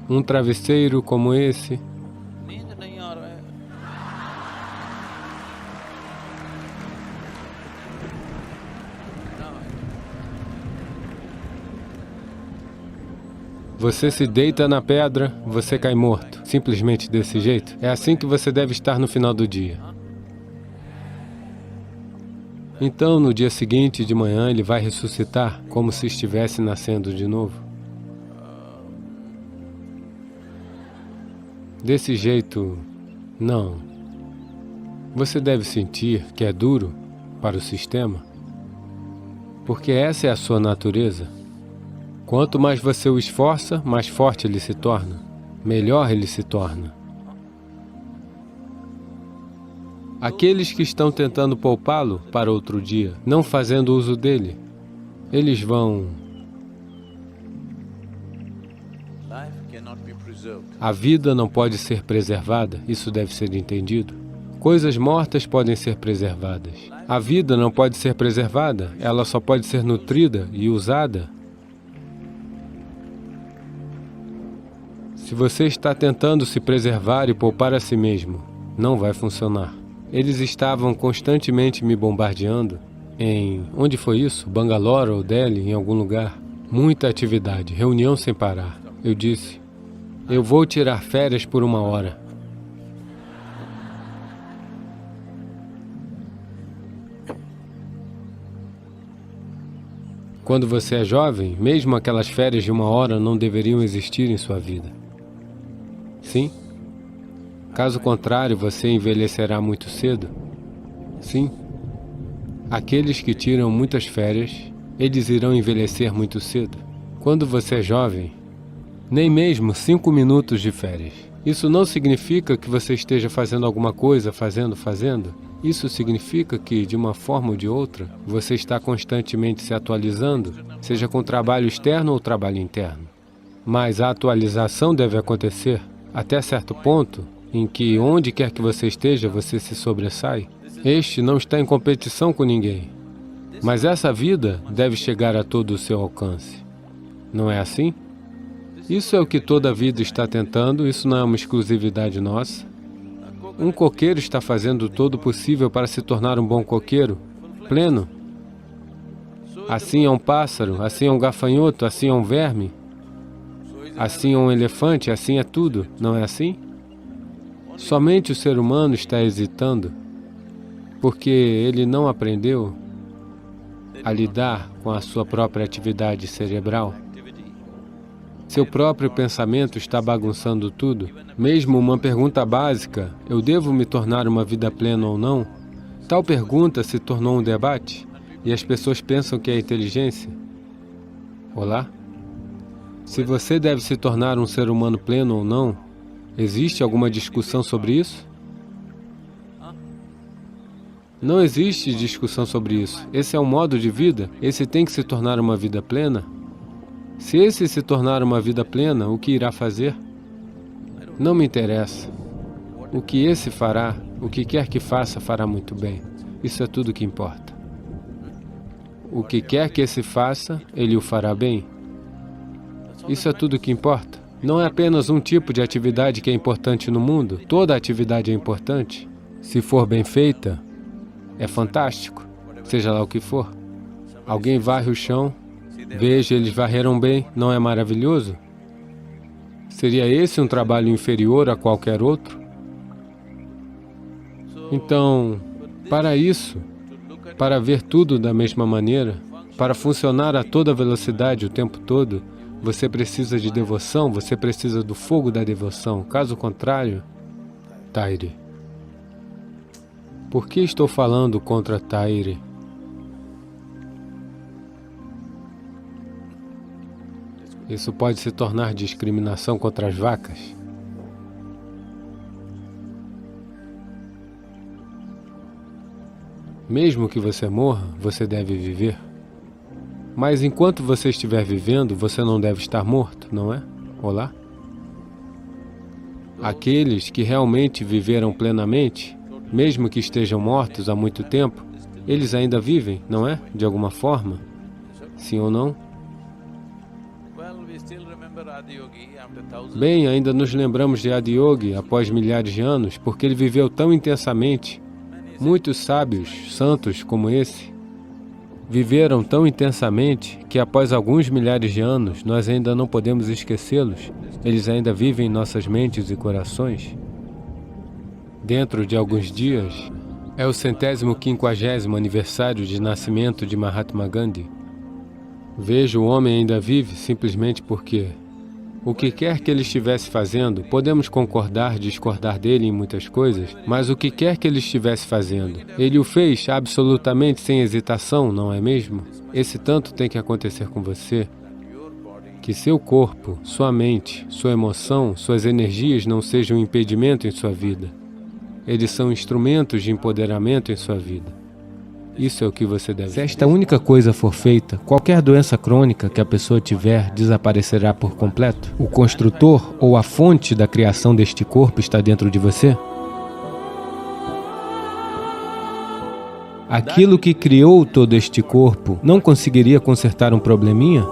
Um travesseiro como esse. Você se deita na pedra, você cai morto. Simplesmente desse jeito. É assim que você deve estar no final do dia. Então, no dia seguinte, de manhã, ele vai ressuscitar, como se estivesse nascendo de novo. Desse jeito, não. Você deve sentir que é duro para o sistema, porque essa é a sua natureza. Quanto mais você o esforça, mais forte ele se torna, melhor ele se torna. Aqueles que estão tentando poupá-lo para outro dia, não fazendo uso dele, eles vão... A vida não pode ser preservada, isso deve ser entendido. Coisas mortas podem ser preservadas. A vida não pode ser preservada, ela só pode ser nutrida e usada. Se você está tentando se preservar e poupar a si mesmo, não vai funcionar. Eles estavam constantemente me bombardeando em... Onde foi isso? Bangalore ou Delhi, em algum lugar. Muita atividade, reunião sem parar. Eu disse, eu vou tirar férias por 1 hora. Quando você é jovem, mesmo aquelas férias de 1 hora não deveriam existir em sua vida. Sim? Caso contrário, você envelhecerá muito cedo. Sim? Aqueles que tiram muitas férias, eles irão envelhecer muito cedo. Quando você é jovem, nem mesmo 5 minutos de férias. Isso não significa que você esteja fazendo alguma coisa, fazendo. Isso significa que, de uma forma ou de outra, você está constantemente se atualizando, seja com trabalho externo ou trabalho interno. Mas a atualização deve acontecer até certo ponto em que, onde quer que você esteja, você se sobressai. Este não está em competição com ninguém. Mas essa vida deve chegar a todo o seu alcance. Não é assim? Isso é o que toda a vida está tentando, isso não é uma exclusividade nossa. Um coqueiro está fazendo todo o possível para se tornar um bom coqueiro, pleno. Assim é um pássaro, assim é um gafanhoto, assim é um verme. Assim é um elefante, assim é tudo, não é assim? Somente o ser humano está hesitando, porque ele não aprendeu a lidar com a sua própria atividade cerebral. Seu próprio pensamento está bagunçando tudo. Mesmo uma pergunta básica, eu devo me tornar uma vida plena ou não? Tal pergunta se tornou um debate, e as pessoas pensam que é inteligência. Olá? Se você deve se tornar um ser humano pleno ou não, Existe alguma discussão sobre isso? Não existe discussão sobre isso. Esse é um modo de vida. Esse tem que se tornar uma vida plena. Se esse se tornar uma vida plena, o que irá fazer? Não me interessa. O que esse fará, o que quer que faça, fará muito bem. Isso é tudo que importa. O que quer que esse faça, ele o fará bem. Isso é tudo que importa. Não é apenas um tipo de atividade que é importante no mundo. Toda atividade é importante. Se for bem feita, é fantástico, seja lá o que for. Alguém varre o chão, veja, eles varreram bem, não é maravilhoso? Seria esse um trabalho inferior a qualquer outro? Então, para isso, para ver tudo da mesma maneira, para funcionar a toda velocidade o tempo todo, você precisa de devoção, você precisa do fogo da devoção. Caso contrário, Tairi. Por que estou falando contra Tairi? Isso pode se tornar discriminação contra as vacas. Mesmo que você morra, você deve viver. Mas enquanto você estiver vivendo, você não deve estar morto, não é? Olá? Aqueles que realmente viveram plenamente, mesmo que estejam mortos há muito tempo, eles ainda vivem, não é? De alguma forma? Sim ou não? Bem, ainda nos lembramos de Adiyogi após milhares de anos, porque ele viveu tão intensamente. Muitos sábios, santos como esse, viveram tão intensamente que após alguns milhares de anos, nós ainda não podemos esquecê-los. Eles ainda vivem em nossas mentes e corações. Dentro de alguns dias, é o 150º aniversário de nascimento de Mahatma Gandhi. Vejo o homem ainda vive simplesmente porque o que quer que ele estivesse fazendo, podemos concordar, discordar dele em muitas coisas, mas o que quer que ele estivesse fazendo, ele o fez absolutamente sem hesitação, não é mesmo? Esse tanto tem que acontecer com você, que seu corpo, sua mente, sua emoção, suas energias não sejam um impedimento em sua vida. Eles são instrumentos de empoderamento em sua vida. Isso é o que você deve. Se esta única coisa for feita, qualquer doença crônica que a pessoa tiver desaparecerá por completo? O construtor ou a fonte da criação deste corpo está dentro de você? Aquilo que criou todo este corpo não conseguiria consertar um probleminha?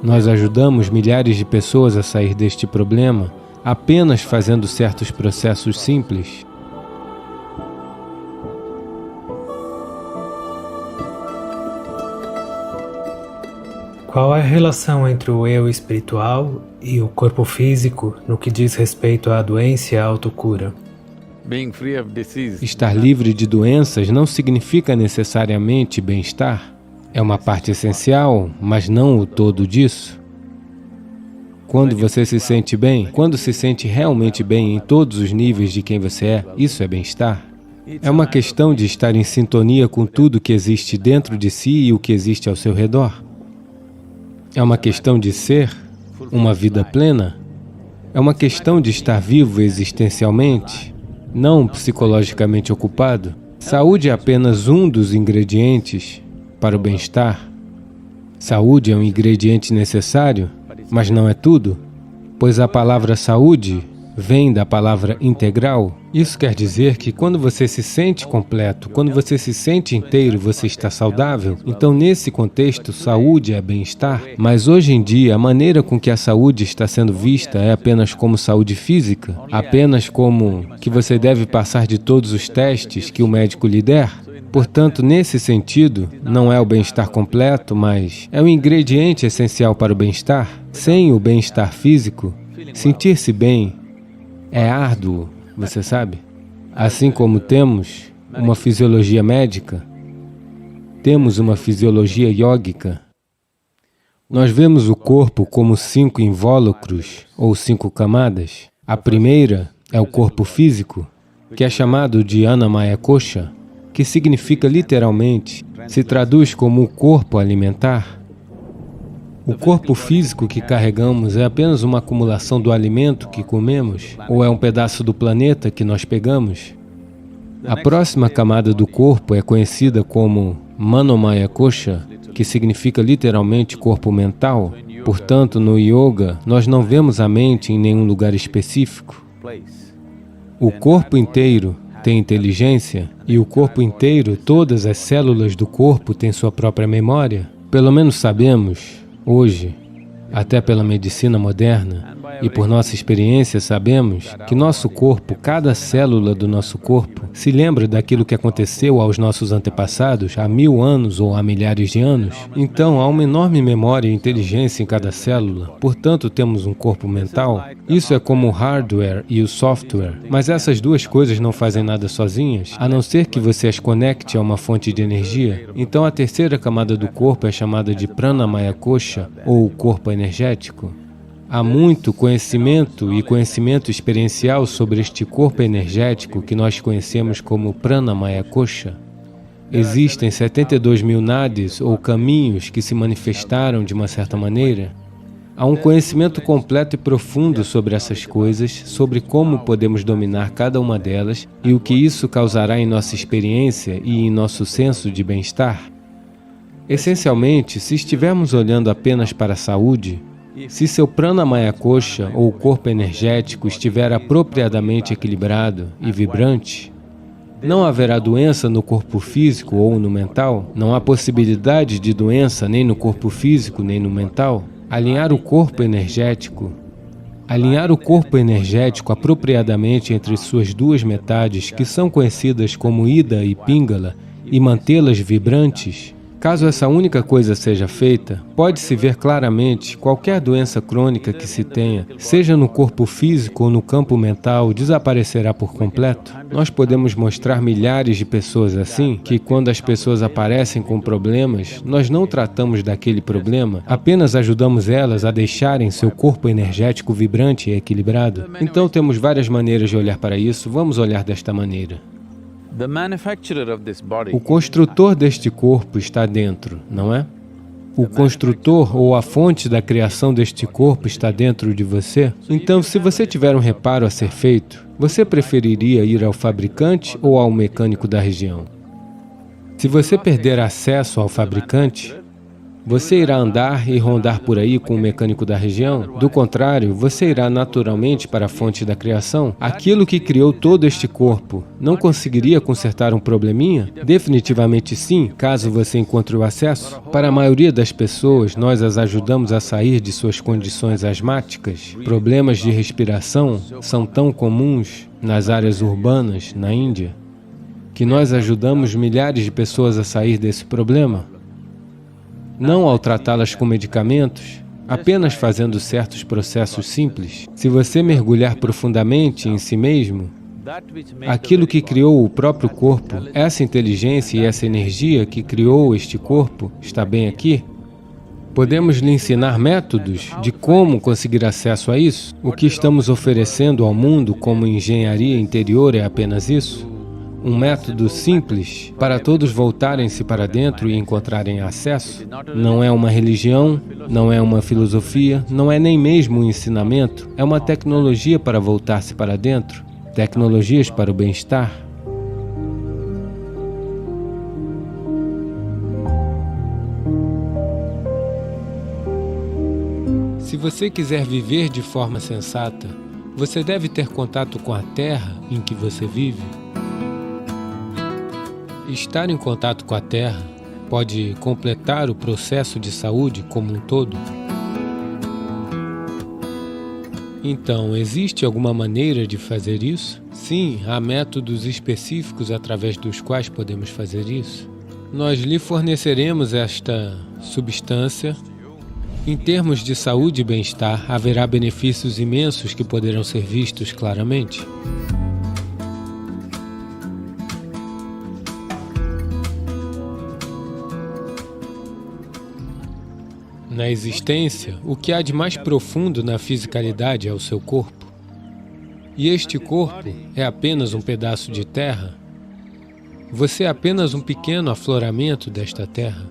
Nós ajudamos milhares de pessoas a sair deste problema apenas fazendo certos processos simples. Qual é a relação entre o eu espiritual e o corpo físico no que diz respeito à doença e à autocura? Estar livre de doenças não significa necessariamente bem-estar. É uma parte essencial, mas não o todo disso. Quando você se sente bem, quando se sente realmente bem em todos os níveis de quem você é, isso é bem-estar. É uma questão de estar em sintonia com tudo que existe dentro de si e o que existe ao seu redor. É uma questão de ser uma vida plena. É uma questão de estar vivo existencialmente, não psicologicamente ocupado. Saúde é apenas um dos ingredientes para o bem-estar. Saúde é um ingrediente necessário, mas não é tudo, pois a palavra saúde vem da palavra integral. Isso quer dizer que quando você se sente completo, quando você se sente inteiro, você está saudável. Então, nesse contexto, saúde é bem-estar. Mas hoje em dia, a maneira com que a saúde está sendo vista é apenas como saúde física, apenas como que você deve passar de todos os testes que o médico lhe der. Portanto, nesse sentido, não é o bem-estar completo, mas é um ingrediente essencial para o bem-estar. Sem o bem-estar físico, sentir-se bem é árduo, você sabe? Assim como temos uma fisiologia médica, temos uma fisiologia yógica. Nós vemos o corpo como 5 invólucros ou 5 camadas. A primeira é o corpo físico, que é chamado de Annamaya Kosha, que significa literalmente, se traduz como o corpo alimentar. O corpo físico que carregamos é apenas uma acumulação do alimento que comemos? Ou é um pedaço do planeta que nós pegamos? A próxima camada do corpo é conhecida como Manomaya Kosha, que significa literalmente corpo mental. Portanto, no yoga, nós não vemos a mente em nenhum lugar específico. O corpo inteiro tem inteligência e o corpo inteiro, todas as células do corpo têm sua própria memória. Pelo menos sabemos, hoje, até pela medicina moderna, e por nossa experiência sabemos que nosso corpo, cada célula do nosso corpo, se lembra daquilo que aconteceu aos nossos antepassados há 1000 anos ou há milhares de anos. Então, há uma enorme memória e inteligência em cada célula. Portanto, temos um corpo mental. Isso é como o hardware e o software. Mas essas duas coisas não fazem nada sozinhas, a não ser que você as conecte a uma fonte de energia. Então, a terceira camada do corpo é chamada de Pranamaya Kosha, ou corpo energético. Há muito conhecimento e conhecimento experiencial sobre este corpo energético que nós conhecemos como Pranamaya Kosha. Existem 72 mil nadis ou caminhos que se manifestaram de uma certa maneira. Há um conhecimento completo e profundo sobre essas coisas, sobre como podemos dominar cada uma delas e o que isso causará em nossa experiência e em nosso senso de bem-estar. Essencialmente, se estivermos olhando apenas para a saúde, se seu Pranamaya Kosha, ou corpo energético, estiver apropriadamente equilibrado e vibrante, não haverá doença no corpo físico ou no mental, não há possibilidade de doença nem no corpo físico nem no mental. Alinhar o corpo energético apropriadamente entre suas duas metades, que são conhecidas como Ida e Pingala, e mantê-las vibrantes. Caso essa única coisa seja feita, pode-se ver claramente qualquer doença crônica que se tenha, seja no corpo físico ou no campo mental, desaparecerá por completo. Nós podemos mostrar milhares de pessoas assim, que quando as pessoas aparecem com problemas, nós não tratamos daquele problema, apenas ajudamos elas a deixarem seu corpo energético vibrante e equilibrado. Então temos várias maneiras de olhar para isso, vamos olhar desta maneira. O construtor deste corpo está dentro, não é? O construtor ou a fonte da criação deste corpo está dentro de você? Então, se você tiver um reparo a ser feito, você preferiria ir ao fabricante ou ao mecânico da região? Se você perder acesso ao fabricante, você irá andar e rondar por aí com o mecânico da região? Do contrário, você irá naturalmente para a fonte da criação? Aquilo que criou todo este corpo não conseguiria consertar um probleminha? Definitivamente sim, caso você encontre o acesso. Para a maioria das pessoas, nós as ajudamos a sair de suas condições asmáticas. Problemas de respiração são tão comuns nas áreas urbanas, na Índia, que nós ajudamos milhares de pessoas a sair desse problema. Não ao tratá-las com medicamentos, apenas fazendo certos processos simples. Se você mergulhar profundamente em si mesmo, aquilo que criou o próprio corpo, essa inteligência e essa energia que criou este corpo, está bem aqui? Podemos lhe ensinar métodos de como conseguir acesso a isso? O que estamos oferecendo ao mundo como engenharia interior é apenas isso? Um método simples para todos voltarem-se para dentro e encontrarem acesso. Não é uma religião, não é uma filosofia, não é nem mesmo um ensinamento. É uma tecnologia para voltar-se para dentro, tecnologias para o bem-estar. Se você quiser viver de forma sensata, você deve ter contato com a terra em que você vive. Estar em contato com a Terra pode completar o processo de saúde como um todo? Então, existe alguma maneira de fazer isso? Sim, há métodos específicos através dos quais podemos fazer isso. Nós lhe forneceremos esta substância. Em termos de saúde e bem-estar, haverá benefícios imensos que poderão ser vistos claramente. Na existência, o que há de mais profundo na fisicalidade é o seu corpo. E este corpo é apenas um pedaço de terra. Você é apenas um pequeno afloramento desta terra.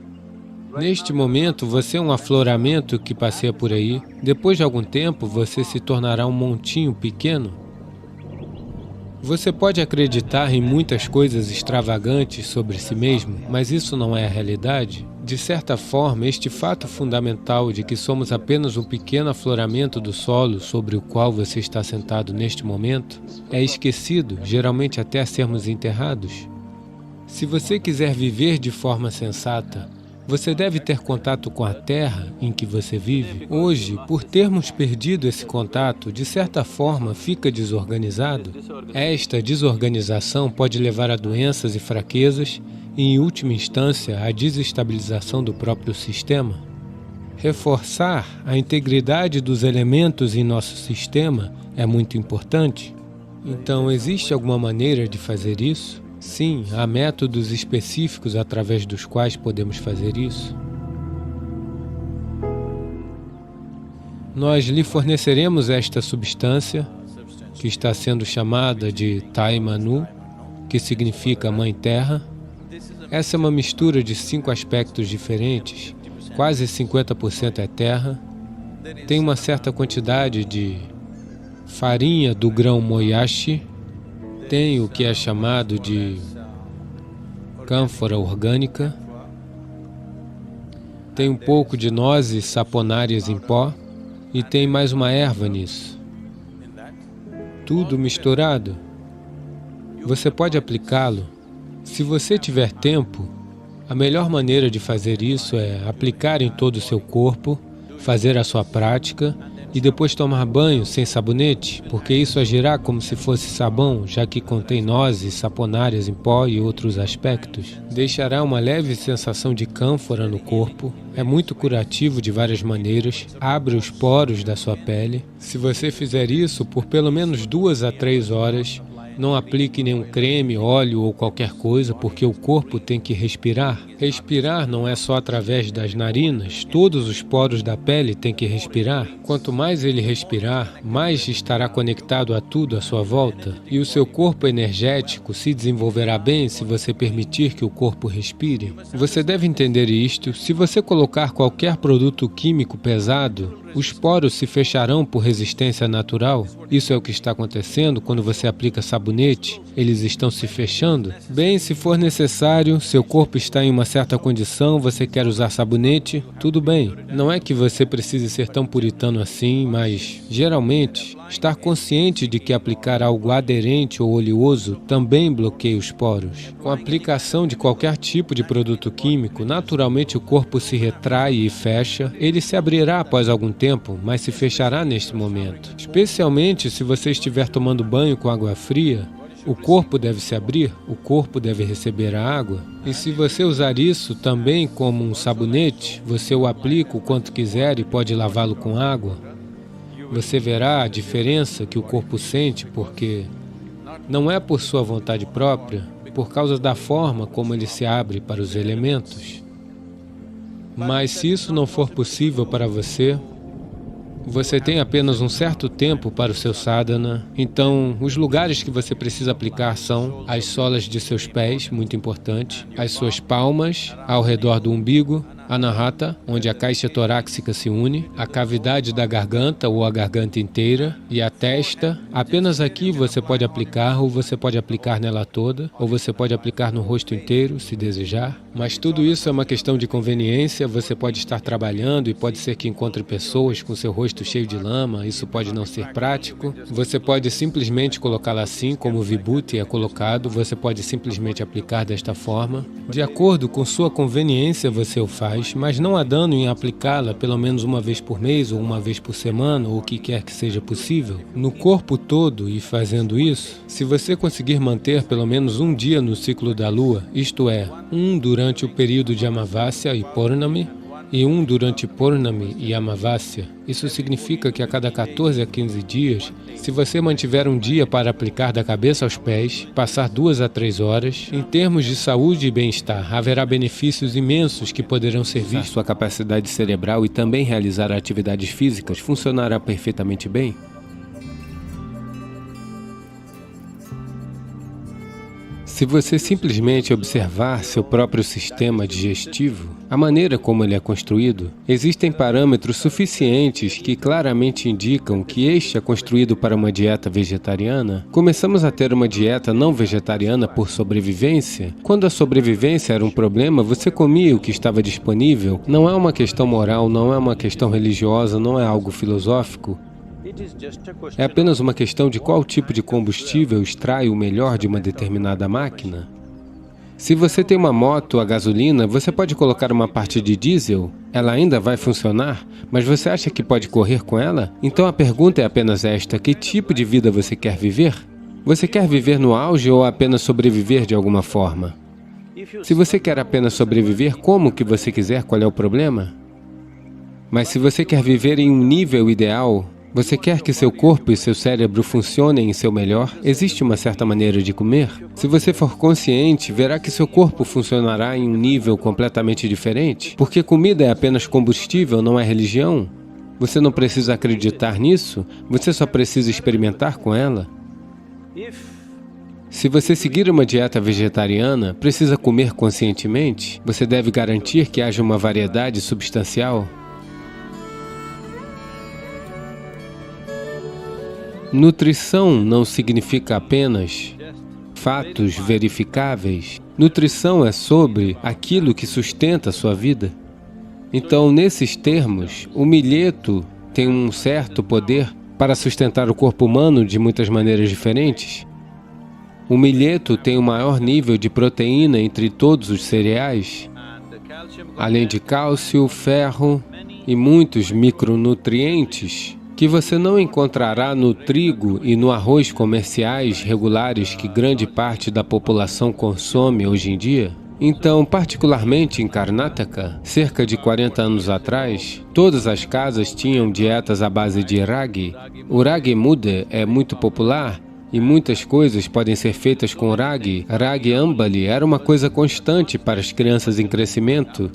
Neste momento, você é um afloramento que passeia por aí. Depois de algum tempo, você se tornará um montinho pequeno. Você pode acreditar em muitas coisas extravagantes sobre si mesmo, mas isso não é a realidade. De certa forma, este fato fundamental de que somos apenas um pequeno afloramento do solo sobre o qual você está sentado neste momento é esquecido, geralmente até sermos enterrados. Se você quiser viver de forma sensata, você deve ter contato com a terra em que você vive. Hoje, por termos perdido esse contato, de certa forma fica desorganizado. Esta desorganização pode levar a doenças e fraquezas e, em última instância, a desestabilização do próprio sistema. Reforçar a integridade dos elementos em nosso sistema é muito importante. Então, existe alguma maneira de fazer isso? Sim, há métodos específicos através dos quais podemos fazer isso. Nós lhe forneceremos esta substância, que está sendo chamada de Tai Manu, que significa Mãe Terra. Essa é uma mistura de 5 aspectos diferentes, quase 50% é terra. Tem uma certa quantidade de farinha do grão Moyashi, tem o que é chamado de cânfora orgânica, tem um pouco de nozes saponárias em pó e tem mais uma erva nisso. Tudo misturado. Você pode aplicá-lo. Se você tiver tempo, a melhor maneira de fazer isso é aplicar em todo o seu corpo, fazer a sua prática e depois tomar banho sem sabonete, porque isso agirá como se fosse sabão, já que contém nozes saponárias em pó e outros aspectos. Deixará uma leve sensação de cânfora no corpo, é muito curativo de várias maneiras, abre os poros da sua pele. Se você fizer isso por pelo menos 2 a 3 horas, não aplique nenhum creme, óleo ou qualquer coisa, porque o corpo tem que respirar. Respirar não é só através das narinas, todos os poros da pele têm que respirar. Quanto mais ele respirar, mais estará conectado a tudo à sua volta. E o seu corpo energético se desenvolverá bem se você permitir que o corpo respire. Você deve entender isto. Se você colocar qualquer produto químico pesado, os poros se fecharão por resistência natural. Isso é o que está acontecendo quando você aplica sabonete. Eles estão se fechando. Bem, se for necessário, seu corpo está em uma certa condição, você quer usar sabonete, tudo bem. Não é que você precise ser tão puritano assim, mas, geralmente, estar consciente de que aplicar algo aderente ou oleoso também bloqueia os poros. Com a aplicação de qualquer tipo de produto químico, naturalmente o corpo se retrai e fecha. Ele se abrirá após algum tempo, mas se fechará neste momento. Especialmente se você estiver tomando banho com água fria, o corpo deve se abrir, o corpo deve receber a água. E se você usar isso também como um sabonete, você o aplica o quanto quiser e pode lavá-lo com água. Você verá a diferença que o corpo sente, porque não é por sua vontade própria, por causa da forma como ele se abre para os elementos. Mas se isso não for possível para você, você tem apenas um certo tempo para o seu sadhana, então os lugares que você precisa aplicar são as solas de seus pés, muito importante, as suas palmas, ao redor do umbigo, Anahata, onde a caixa torácica se une, a cavidade da garganta ou a garganta inteira e a testa. Apenas aqui você pode aplicar, ou você pode aplicar nela toda, ou você pode aplicar no rosto inteiro, se desejar. Mas tudo isso é uma questão de conveniência, você pode estar trabalhando e pode ser que encontre pessoas com seu rosto cheio de lama, isso pode não ser prático. Você pode simplesmente colocá-la assim, como o Vibhuti é colocado, você pode simplesmente aplicar desta forma. De acordo com sua conveniência você o faz, mas não há dano em aplicá-la pelo menos uma vez por mês ou uma vez por semana ou o que quer que seja possível. No corpo todo e fazendo isso, se você conseguir manter pelo menos um dia no ciclo da lua, isto é, um durante o período de Amavasya e Purnami, e um durante Purnami e Amavasya. Isso significa que a cada 14 a 15 dias, se você mantiver um dia para aplicar da cabeça aos pés, passar 2 a 3 horas, em termos de saúde e bem-estar, haverá benefícios imensos que poderão servir sua capacidade cerebral e também realizar atividades físicas funcionará perfeitamente bem. Se você simplesmente observar seu próprio sistema digestivo, a maneira como ele é construído, existem parâmetros suficientes que claramente indicam que este é construído para uma dieta vegetariana. Começamos a ter uma dieta não vegetariana por sobrevivência. Quando a sobrevivência era um problema, você comia o que estava disponível. Não é uma questão moral, não é uma questão religiosa, não é algo filosófico. É apenas uma questão de qual tipo de combustível extrai o melhor de uma determinada máquina. Se você tem uma moto a gasolina, você pode colocar uma parte de diesel, ela ainda vai funcionar, mas você acha que pode correr com ela? Então a pergunta é apenas esta: que tipo de vida você quer viver? Você quer viver no auge ou apenas sobreviver de alguma forma? Se você quer apenas sobreviver, como que você quiser, qual é o problema? Mas se você quer viver em um nível ideal, você quer que seu corpo e seu cérebro funcionem em seu melhor? Existe uma certa maneira de comer? Se você for consciente, verá que seu corpo funcionará em um nível completamente diferente. Porque comida é apenas combustível, não é religião. Você não precisa acreditar nisso, você só precisa experimentar com ela. Se você seguir uma dieta vegetariana, precisa comer conscientemente. Você deve garantir que haja uma variedade substancial. Nutrição não significa apenas fatos verificáveis. Nutrição é sobre aquilo que sustenta a sua vida. Então, nesses termos, o milheto tem um certo poder para sustentar o corpo humano de muitas maneiras diferentes. O milheto tem o maior nível de proteína entre todos os cereais, além de cálcio, ferro e muitos micronutrientes que você não encontrará no trigo e no arroz comerciais regulares que grande parte da população consome hoje em dia. Então, particularmente em Karnataka, cerca de 40 anos atrás, todas as casas tinham dietas à base de ragi. O ragi muda é muito popular e muitas coisas podem ser feitas com ragi. Ragi ambali era uma coisa constante para as crianças em crescimento.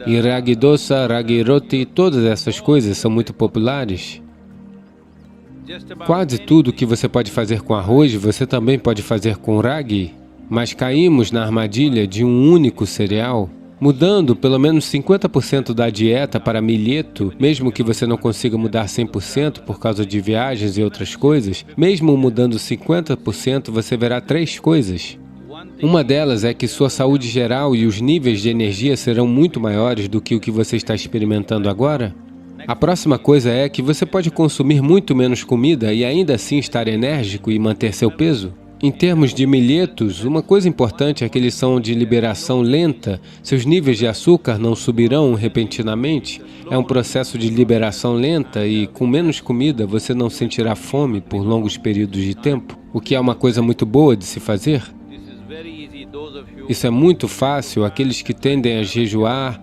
E ragi dosa, ragi roti, todas essas coisas são muito populares. Quase tudo que você pode fazer com arroz, você também pode fazer com ragi. Mas caímos na armadilha de um único cereal, mudando pelo menos 50% da dieta para milheto, mesmo que você não consiga mudar 100% por causa de viagens e outras coisas, mesmo mudando 50%, você verá três coisas. Uma delas é que sua saúde geral e os níveis de energia serão muito maiores do que o que você está experimentando agora. A próxima coisa é que você pode consumir muito menos comida e ainda assim estar enérgico e manter seu peso. Em termos de milhetos, uma coisa importante é que eles são de liberação lenta, seus níveis de açúcar não subirão repentinamente, é um processo de liberação lenta e, com menos comida, você não sentirá fome por longos períodos de tempo, o que é uma coisa muito boa de se fazer. Isso é muito fácil, aqueles que tendem a jejuar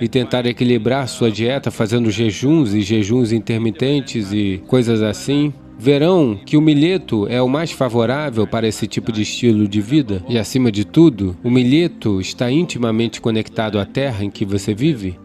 e tentar equilibrar sua dieta fazendo jejuns e jejuns intermitentes e coisas assim, verão que o milheto é o mais favorável para esse tipo de estilo de vida. E acima de tudo, o milheto está intimamente conectado à terra em que você vive.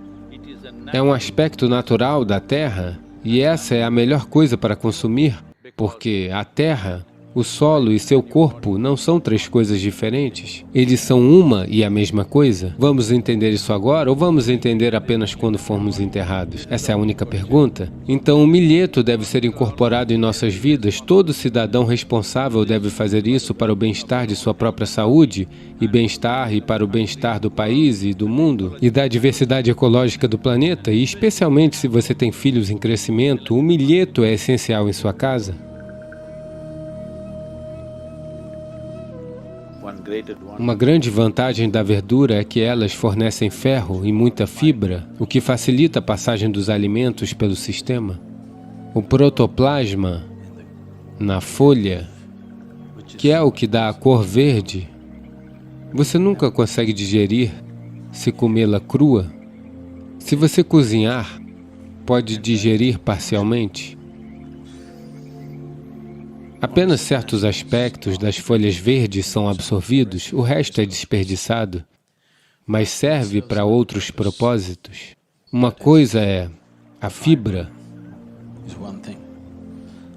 É um aspecto natural da terra e essa é a melhor coisa para consumir, porque a terra, o solo e seu corpo não são três coisas diferentes. Eles são uma e a mesma coisa. Vamos entender isso agora ou vamos entender apenas quando formos enterrados? Essa é a única pergunta. Então, o milheto deve ser incorporado em nossas vidas. Todo cidadão responsável deve fazer isso para o bem-estar de sua própria saúde e bem-estar e para o bem-estar do país e do mundo e da diversidade ecológica do planeta. E especialmente se você tem filhos em crescimento, o milheto é essencial em sua casa. Uma grande vantagem da verdura é que elas fornecem ferro e muita fibra, o que facilita a passagem dos alimentos pelo sistema. O protoplasma na folha, que é o que dá a cor verde, você nunca consegue digerir se comê-la crua. Se você cozinhar, pode digerir parcialmente. Apenas certos aspectos das folhas verdes são absorvidos, o resto é desperdiçado, mas serve para outros propósitos. Uma coisa é a fibra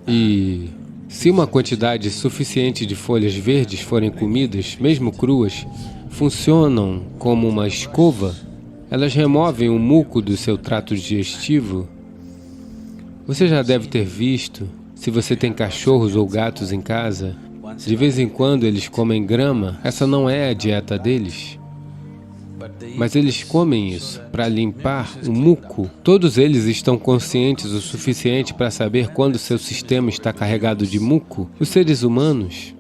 e Se uma quantidade suficiente de folhas verdes forem comidas, mesmo cruas, funcionam como uma escova, elas removem o muco do seu trato digestivo. Você já deve ter visto, se você tem cachorros ou gatos em casa, de vez em quando eles comem grama. Essa não é a dieta deles. Mas eles comem isso para limpar o muco. Todos eles estão conscientes o suficiente para saber quando seu sistema está carregado de muco. Os seres humanos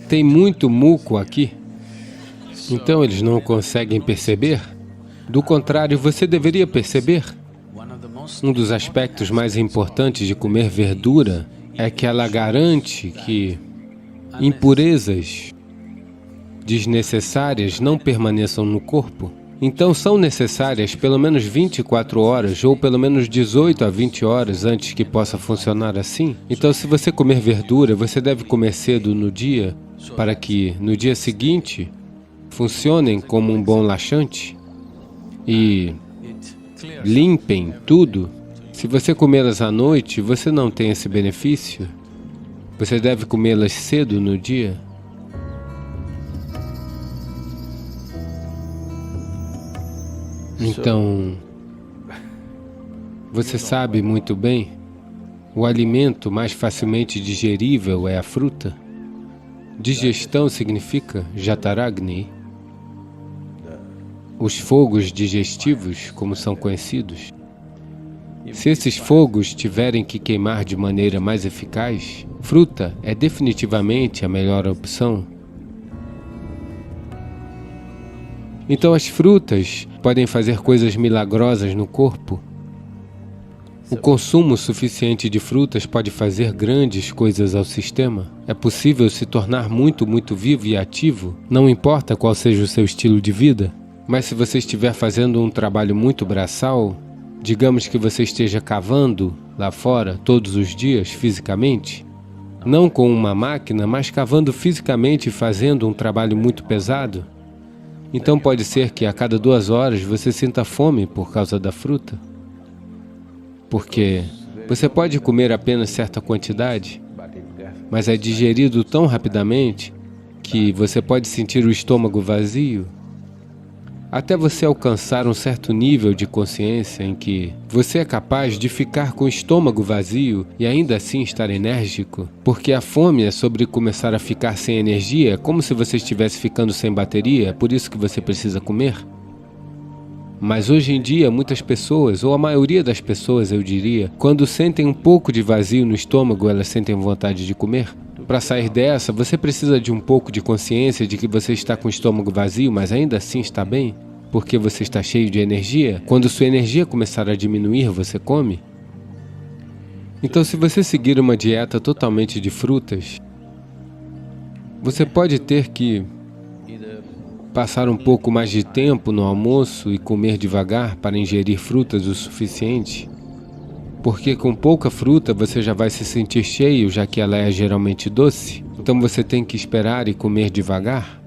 têm muito muco aqui, então eles não conseguem perceber. Do contrário, você deveria perceber. Um dos aspectos mais importantes de comer verdura é que ela garante que impurezas desnecessárias não permaneçam no corpo. Então são necessárias pelo menos 24 horas ou pelo menos 18 a 20 horas antes que possa funcionar assim. Então se você comer verdura, você deve comer cedo no dia para que no dia seguinte funcionem como um bom laxante e limpem tudo. Se você comê-las à noite, você não tem esse benefício. Você deve comê-las cedo no dia. Então, você sabe muito bem, o alimento mais facilmente digerível é a fruta. Digestão significa Jataragni. Os fogos digestivos, como são conhecidos. Se esses fogos tiverem que queimar de maneira mais eficaz, fruta é definitivamente a melhor opção. Então as frutas podem fazer coisas milagrosas no corpo. O consumo suficiente de frutas pode fazer grandes coisas ao sistema. É possível se tornar muito vivo e ativo, não importa qual seja o seu estilo de vida. Mas se você estiver fazendo um trabalho muito braçal, digamos que você esteja cavando lá fora todos os dias fisicamente, não com uma máquina, mas cavando fisicamente e fazendo um trabalho muito pesado, então pode ser que a cada 2 horas você sinta fome por causa da fruta. Porque você pode comer apenas certa quantidade, mas é digerido tão rapidamente que você pode sentir o estômago vazio, até você alcançar um certo nível de consciência em que você é capaz de ficar com o estômago vazio e ainda assim estar enérgico, porque a fome é sobre começar a ficar sem energia, é como se você estivesse ficando sem bateria, é por isso que você precisa comer. Mas hoje em dia, muitas pessoas, ou a maioria das pessoas, eu diria, quando sentem um pouco de vazio no estômago, elas sentem vontade de comer. Para sair dessa, você precisa de um pouco de consciência de que você está com o estômago vazio, mas ainda assim está bem, porque você está cheio de energia. Quando sua energia começar a diminuir, você come. Então, se você seguir uma dieta totalmente de frutas, você pode ter que passar um pouco mais de tempo no almoço e comer devagar para ingerir frutas o suficiente. Porque com pouca fruta você já vai se sentir cheio, já que ela é geralmente doce. Então você tem que esperar e comer devagar.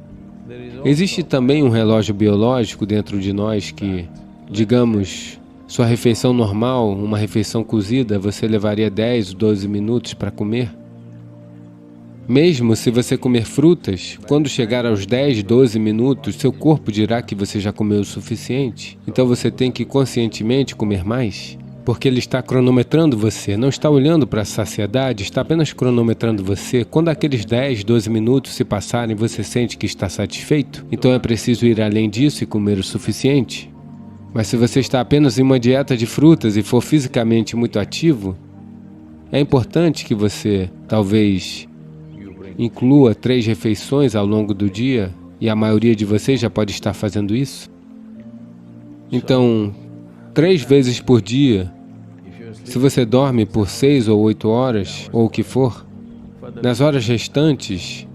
Existe também um relógio biológico dentro de nós que, digamos, sua refeição normal, uma refeição cozida, você levaria 10 ou 12 minutos para comer. Mesmo se você comer frutas, quando chegar aos 10, 12 minutos, seu corpo dirá que você já comeu o suficiente. Então você tem que conscientemente comer mais. Porque ele está cronometrando você, não está olhando para a saciedade, está apenas cronometrando você. Quando aqueles 10, 12 minutos se passarem, você sente que está satisfeito, então é preciso ir além disso e comer o suficiente. Mas se você está apenas em uma dieta de frutas e for fisicamente muito ativo, é importante que você, talvez, inclua 3 refeições ao longo do dia, e a maioria de vocês já pode estar fazendo isso. Então, 3 vezes por dia, se você dorme por 6 ou 8 horas, ou o que for, nas horas restantes,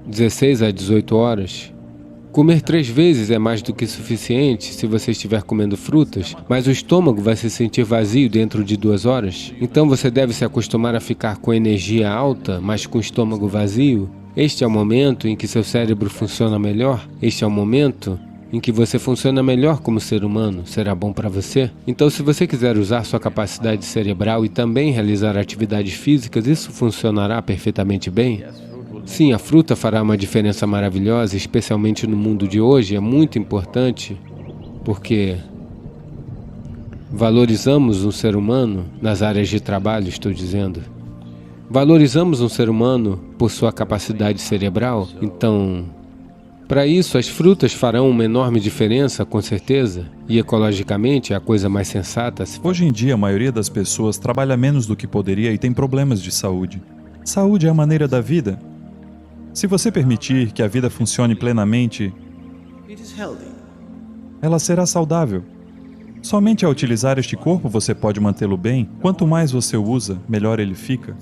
16 a 18 horas, comer 3 vezes é mais do que suficiente se você estiver comendo frutas, mas o estômago vai se sentir vazio dentro de 2 horas. Então você deve se acostumar a ficar com energia alta, mas com o estômago vazio. Este é o momento em que seu cérebro funciona melhor. Este é o momento em que você funciona melhor como ser humano, será bom para você? Então, se você quiser usar sua capacidade cerebral e também realizar atividades físicas, isso funcionará perfeitamente bem? Sim, a fruta fará uma diferença maravilhosa, especialmente no mundo de hoje. É muito importante, porque valorizamos um ser humano nas áreas de trabalho, estou dizendo. Valorizamos um ser humano por sua capacidade cerebral, então, para isso, as frutas farão uma enorme diferença, com certeza, e ecologicamente é a coisa mais sensata a se fazer. Hoje em dia, a maioria das pessoas trabalha menos do que poderia e tem problemas de saúde. Saúde é a maneira da vida. Se você permitir que a vida funcione plenamente, ela será saudável. Somente ao utilizar este corpo você pode mantê-lo bem. Quanto mais você o usa, melhor ele fica.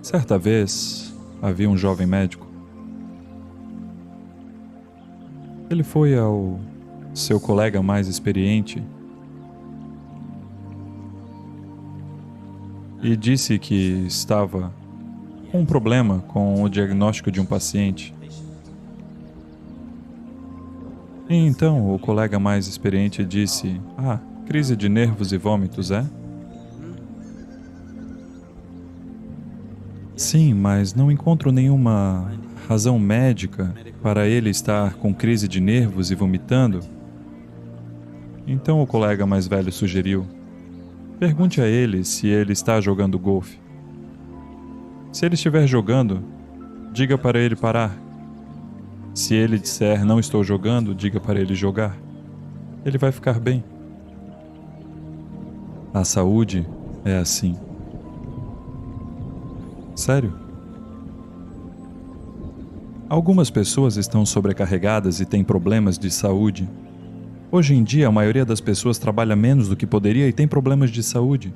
Certa vez, havia um jovem médico. Ele foi ao seu colega mais experiente e disse que estava com um problema com o diagnóstico de um paciente. E então o colega mais experiente disse: "Ah, crise de nervos e vômitos, é?" "Sim, mas não encontro nenhuma razão médica para ele estar com crise de nervos e vomitando." Então o colega mais velho sugeriu: "Pergunte a ele se ele está jogando golfe. Se ele estiver jogando, diga para ele parar. Se ele disser não estou jogando, diga para ele jogar. Ele vai ficar bem." A saúde é assim. Sério? Algumas pessoas estão sobrecarregadas e têm problemas de saúde. Hoje em dia, a maioria das pessoas trabalha menos do que poderia e tem problemas de saúde.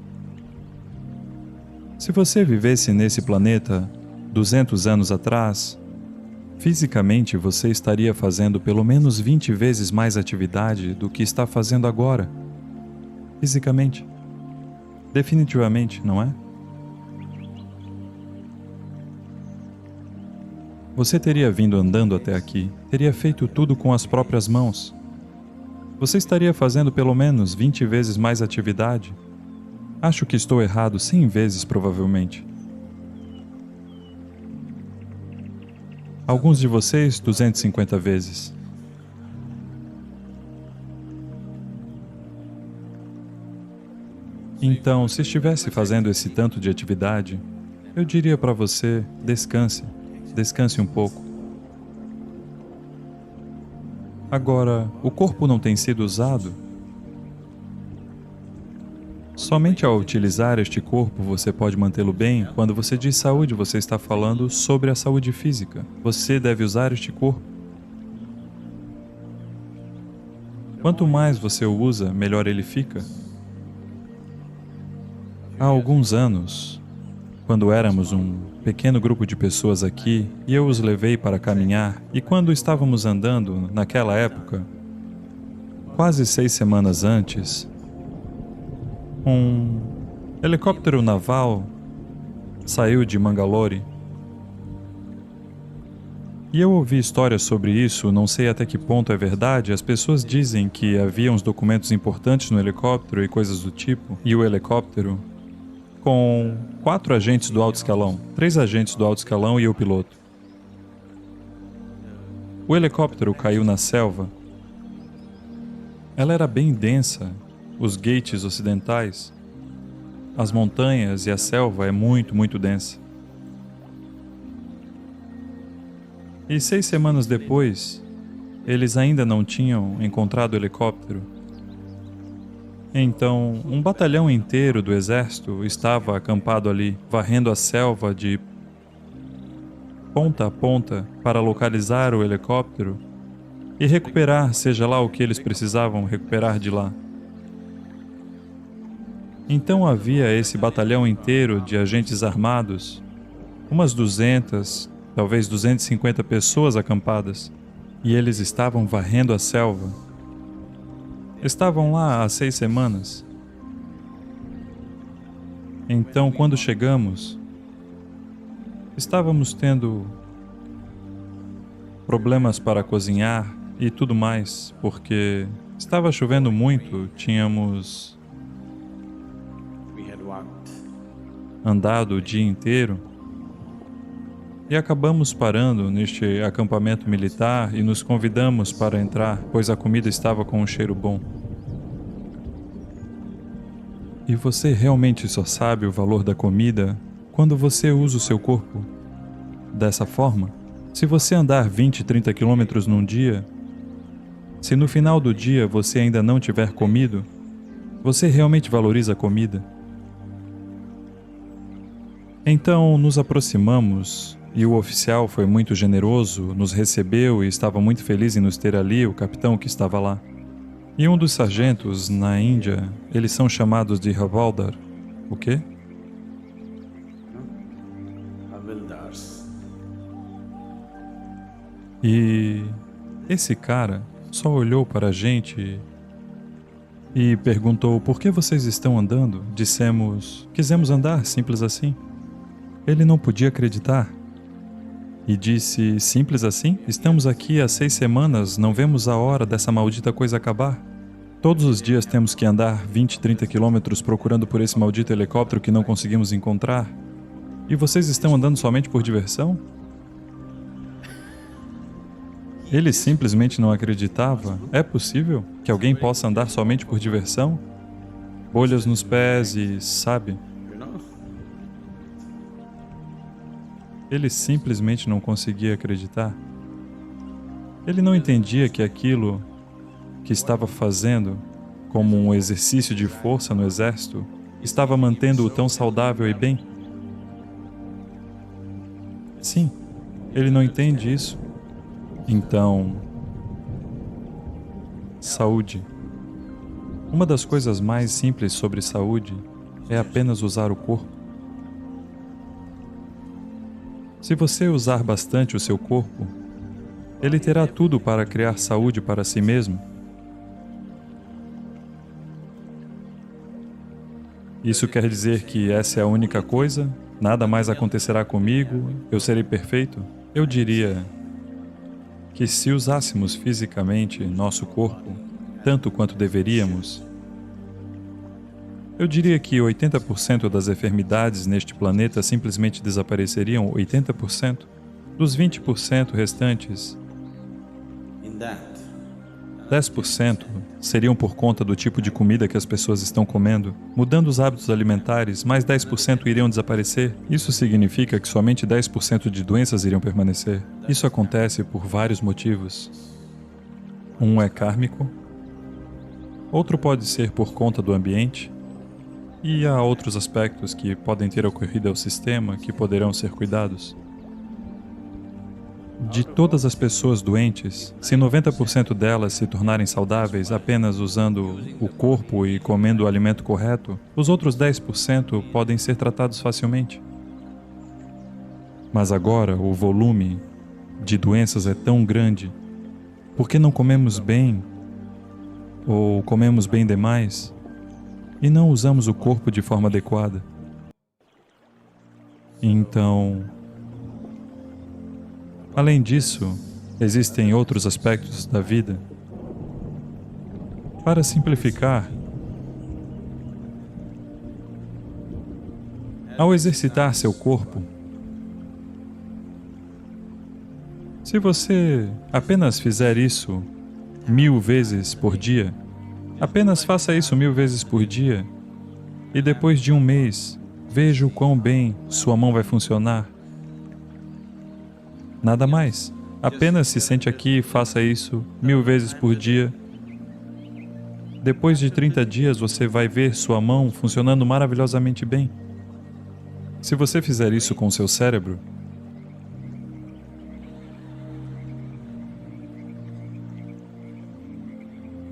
Se você vivesse nesse planeta 200 anos atrás, fisicamente você estaria fazendo pelo menos 20 vezes mais atividade do que está fazendo agora. Fisicamente. Definitivamente, não é? Você teria vindo andando até aqui, teria feito tudo com as próprias mãos. Você estaria fazendo pelo menos 20 vezes mais atividade. Acho que estou errado 100 vezes, provavelmente. Alguns de vocês, 250 vezes. Então, se estivesse fazendo esse tanto de atividade, eu diria para você, descanse. Descanse um pouco. Agora, o corpo não tem sido usado? Somente ao utilizar este corpo você pode mantê-lo bem. Quando você diz saúde, você está falando sobre a saúde física. Você deve usar este corpo. Quanto mais você o usa, melhor ele fica. Há alguns anos, quando éramos um pequeno grupo de pessoas aqui, e eu os levei para caminhar, e quando estávamos andando, naquela época, quase 6 semanas antes, um helicóptero naval saiu de Mangalore. E eu ouvi histórias sobre isso, não sei até que ponto é verdade. As pessoas dizem que havia uns documentos importantes no helicóptero e coisas do tipo, e o helicóptero com 4 agentes do alto escalão, 3 agentes do alto escalão e o piloto. O helicóptero caiu na selva. Ela era bem densa, os gates ocidentais, as montanhas e a selva é muito, muito densa. E 6 semanas depois, eles ainda não tinham encontrado o helicóptero. Então, um batalhão inteiro do exército estava acampado ali, varrendo a selva de ponta a ponta para localizar o helicóptero e recuperar, seja lá o que eles precisavam recuperar de lá. Então havia esse batalhão inteiro de agentes armados, umas 200, talvez 250 pessoas acampadas, e eles estavam varrendo a selva. Estavam lá há 6 semanas. Então, quando chegamos, estávamos tendo problemas para cozinhar e tudo mais, porque estava chovendo muito, tínhamos andado o dia inteiro e acabamos parando neste acampamento militar e nos convidamos para entrar, pois a comida estava com um cheiro bom. E você realmente só sabe o valor da comida quando você usa o seu corpo dessa forma? Se você andar 20, 30 quilômetros num dia, se no final do dia você ainda não tiver comido, você realmente valoriza a comida? Então nos aproximamos e o oficial foi muito generoso, nos recebeu e estava muito feliz em nos ter ali, o capitão que estava lá. E um dos sargentos na Índia, eles são chamados de Havaldar. O quê? E esse cara só olhou para a gente e perguntou: por que vocês estão andando? Dissemos: quisemos andar, simples assim. Ele não podia acreditar e disse: simples assim? Estamos aqui há 6 semanas, não vemos a hora dessa maldita coisa acabar. Todos os dias temos que andar 20, 30 quilômetros procurando por esse maldito helicóptero que não conseguimos encontrar. E vocês estão andando somente por diversão? Ele simplesmente não acreditava. É possível que alguém possa andar somente por diversão? Bolhas nos pés e, sabe? Ele simplesmente não conseguia acreditar. Ele não entendia que aquilo que estava fazendo, como um exercício de força no exército, estava mantendo-o tão saudável e bem. Sim, ele não entende isso. Então, saúde. Uma das coisas mais simples sobre saúde é apenas usar o corpo. Se você usar bastante o seu corpo, ele terá tudo para criar saúde para si mesmo. Isso quer dizer que essa é a única coisa? Nada mais acontecerá comigo? Eu serei perfeito? Eu diria que se usássemos fisicamente nosso corpo tanto quanto deveríamos, eu diria que 80% das enfermidades neste planeta simplesmente desapareceriam. 80%. Dos 20% restantes, 10% seriam por conta do tipo de comida que as pessoas estão comendo. Mudando os hábitos alimentares, mais 10% iriam desaparecer. Isso significa que somente 10% de doenças iriam permanecer. Isso acontece por vários motivos. Um é kármico, outro pode ser por conta do ambiente, e há outros aspectos que podem ter ocorrido ao sistema que poderão ser cuidados. De todas as pessoas doentes, se 90% delas se tornarem saudáveis apenas usando o corpo e comendo o alimento correto, os outros 10% podem ser tratados facilmente. Mas agora o volume de doenças é tão grande, porque não comemos bem, ou comemos bem demais, e não usamos o corpo de forma adequada. Então, além disso, existem outros aspectos da vida. Para simplificar, ao exercitar seu corpo, se você apenas fizer isso 1000 vezes por dia, apenas faça isso 1000 vezes por dia, e depois de um mês, veja o quão bem sua mão vai funcionar. Nada mais. Apenas se sente aqui e faça isso 1000 vezes por dia. Depois de 30 dias, você vai ver sua mão funcionando maravilhosamente bem. Se você fizer isso com o seu cérebro,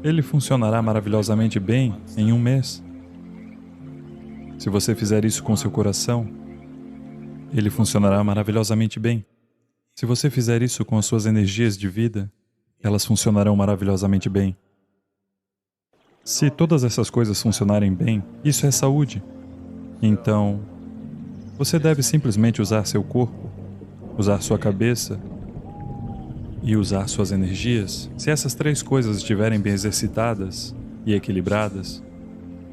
ele funcionará maravilhosamente bem em um mês. Se você fizer isso com seu coração, ele funcionará maravilhosamente bem. Se você fizer isso com as suas energias de vida, elas funcionarão maravilhosamente bem. Se todas essas coisas funcionarem bem, isso é saúde. Então, você deve simplesmente usar seu corpo, usar sua cabeça e usar suas energias. Se essas três coisas estiverem bem exercitadas e equilibradas,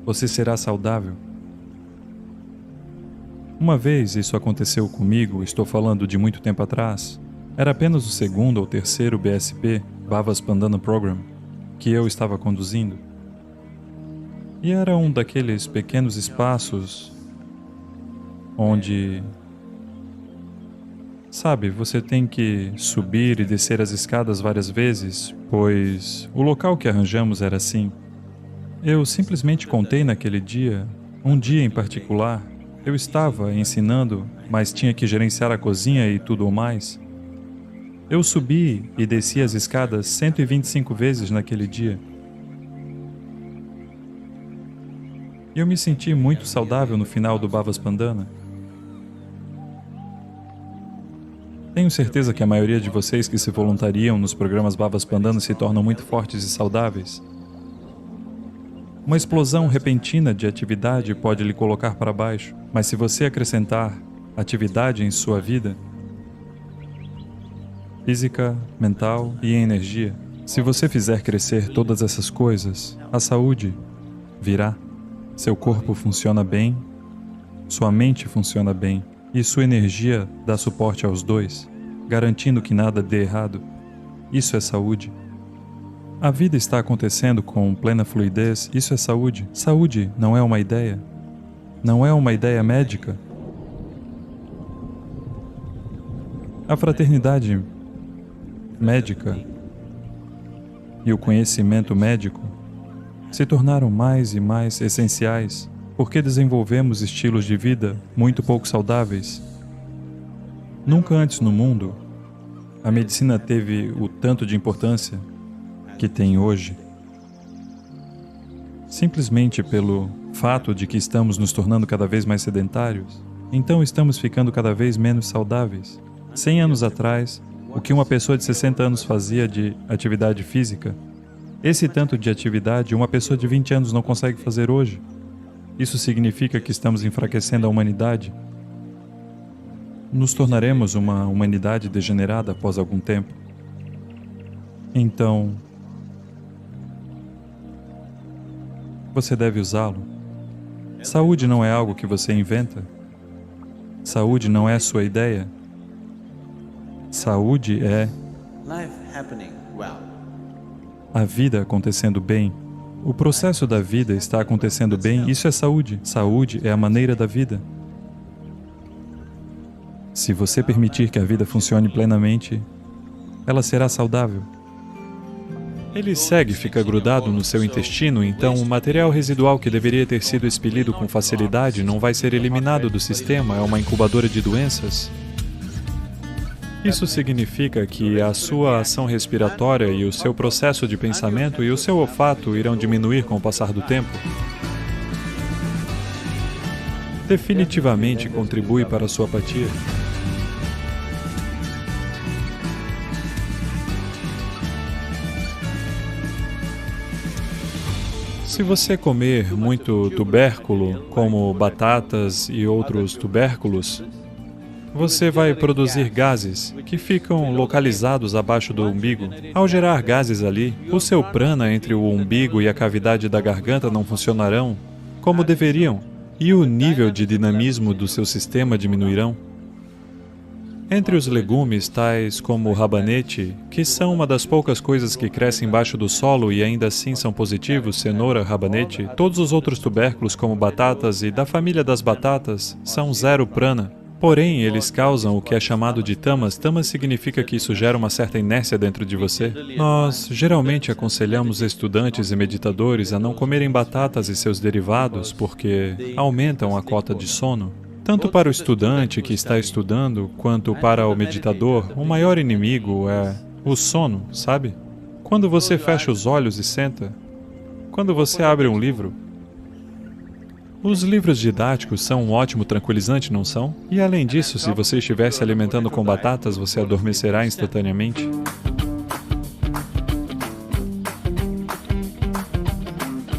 você será saudável. Uma vez isso aconteceu comigo, estou falando de muito tempo atrás. Era apenas o segundo ou terceiro BSP, Bhava Spandana Program, que eu estava conduzindo. E era um daqueles pequenos espaços onde, sabe, você tem que subir e descer as escadas várias vezes, pois o local que arranjamos era assim. Eu simplesmente contei naquele dia, um dia em particular. Eu estava ensinando, mas tinha que gerenciar a cozinha e tudo o mais. Eu subi e desci as escadas 125 vezes naquele dia. E eu me senti muito saudável no final do Bhava Spandana. Tenho certeza que a maioria de vocês que se voluntariam nos programas Bhava Spandana se tornam muito fortes e saudáveis. Uma explosão repentina de atividade pode lhe colocar para baixo, mas se você acrescentar atividade em sua vida, física, mental e energia, se você fizer crescer todas essas coisas, a saúde virá. Seu corpo funciona bem, sua mente funciona bem e sua energia dá suporte aos dois, garantindo que nada dê errado. Isso é saúde. A vida está acontecendo com plena fluidez, isso é saúde. Saúde não é uma ideia. Não é uma ideia médica. A fraternidade médica e o conhecimento médico se tornaram mais e mais essenciais porque desenvolvemos estilos de vida muito pouco saudáveis. Nunca antes no mundo a medicina teve o tanto de importância que tem hoje, simplesmente pelo fato de que estamos nos tornando cada vez mais sedentários. Então estamos ficando cada vez menos saudáveis. 100 anos atrás, o que uma pessoa de 60 anos fazia de atividade física, esse tanto de atividade uma pessoa de 20 anos não consegue fazer hoje. Isso significa que estamos enfraquecendo a humanidade. Nos tornaremos uma humanidade degenerada após algum tempo. Então, você deve usá-lo. Saúde não é algo que você inventa. Saúde não é sua ideia. Saúde é a vida acontecendo bem. O processo da vida está acontecendo bem, isso é saúde. Saúde é a maneira da vida. Se você permitir que a vida funcione plenamente, ela será saudável. Ele segue e fica grudado no seu intestino, então o material residual que deveria ter sido expelido com facilidade não vai ser eliminado do sistema, é uma incubadora de doenças. Isso significa que a sua ação respiratória e o seu processo de pensamento e o seu olfato irão diminuir com o passar do tempo. Definitivamente contribui para a sua apatia. Se você comer muito tubérculo, como batatas e outros tubérculos, você vai produzir gases que ficam localizados abaixo do umbigo. Ao gerar gases ali, o seu prana entre o umbigo e a cavidade da garganta não funcionarão como deveriam, e o nível de dinamismo do seu sistema diminuirão. Entre os legumes, tais como o rabanete, que são uma das poucas coisas que crescem embaixo do solo e ainda assim são positivos, cenoura, rabanete, todos os outros tubérculos como batatas e da família das batatas são zero prana. Porém, eles causam o que é chamado de tamas. Tamas significa que isso gera uma certa inércia dentro de você. Nós geralmente aconselhamos estudantes e meditadores a não comerem batatas e seus derivados porque aumentam a cota de sono. Tanto para o estudante que está estudando, quanto para o meditador, o maior inimigo é o sono, sabe? Quando você fecha os olhos e senta, quando você abre um livro, os livros didáticos são um ótimo tranquilizante, não são? E além disso, se você estiver se alimentando com batatas, você adormecerá instantaneamente.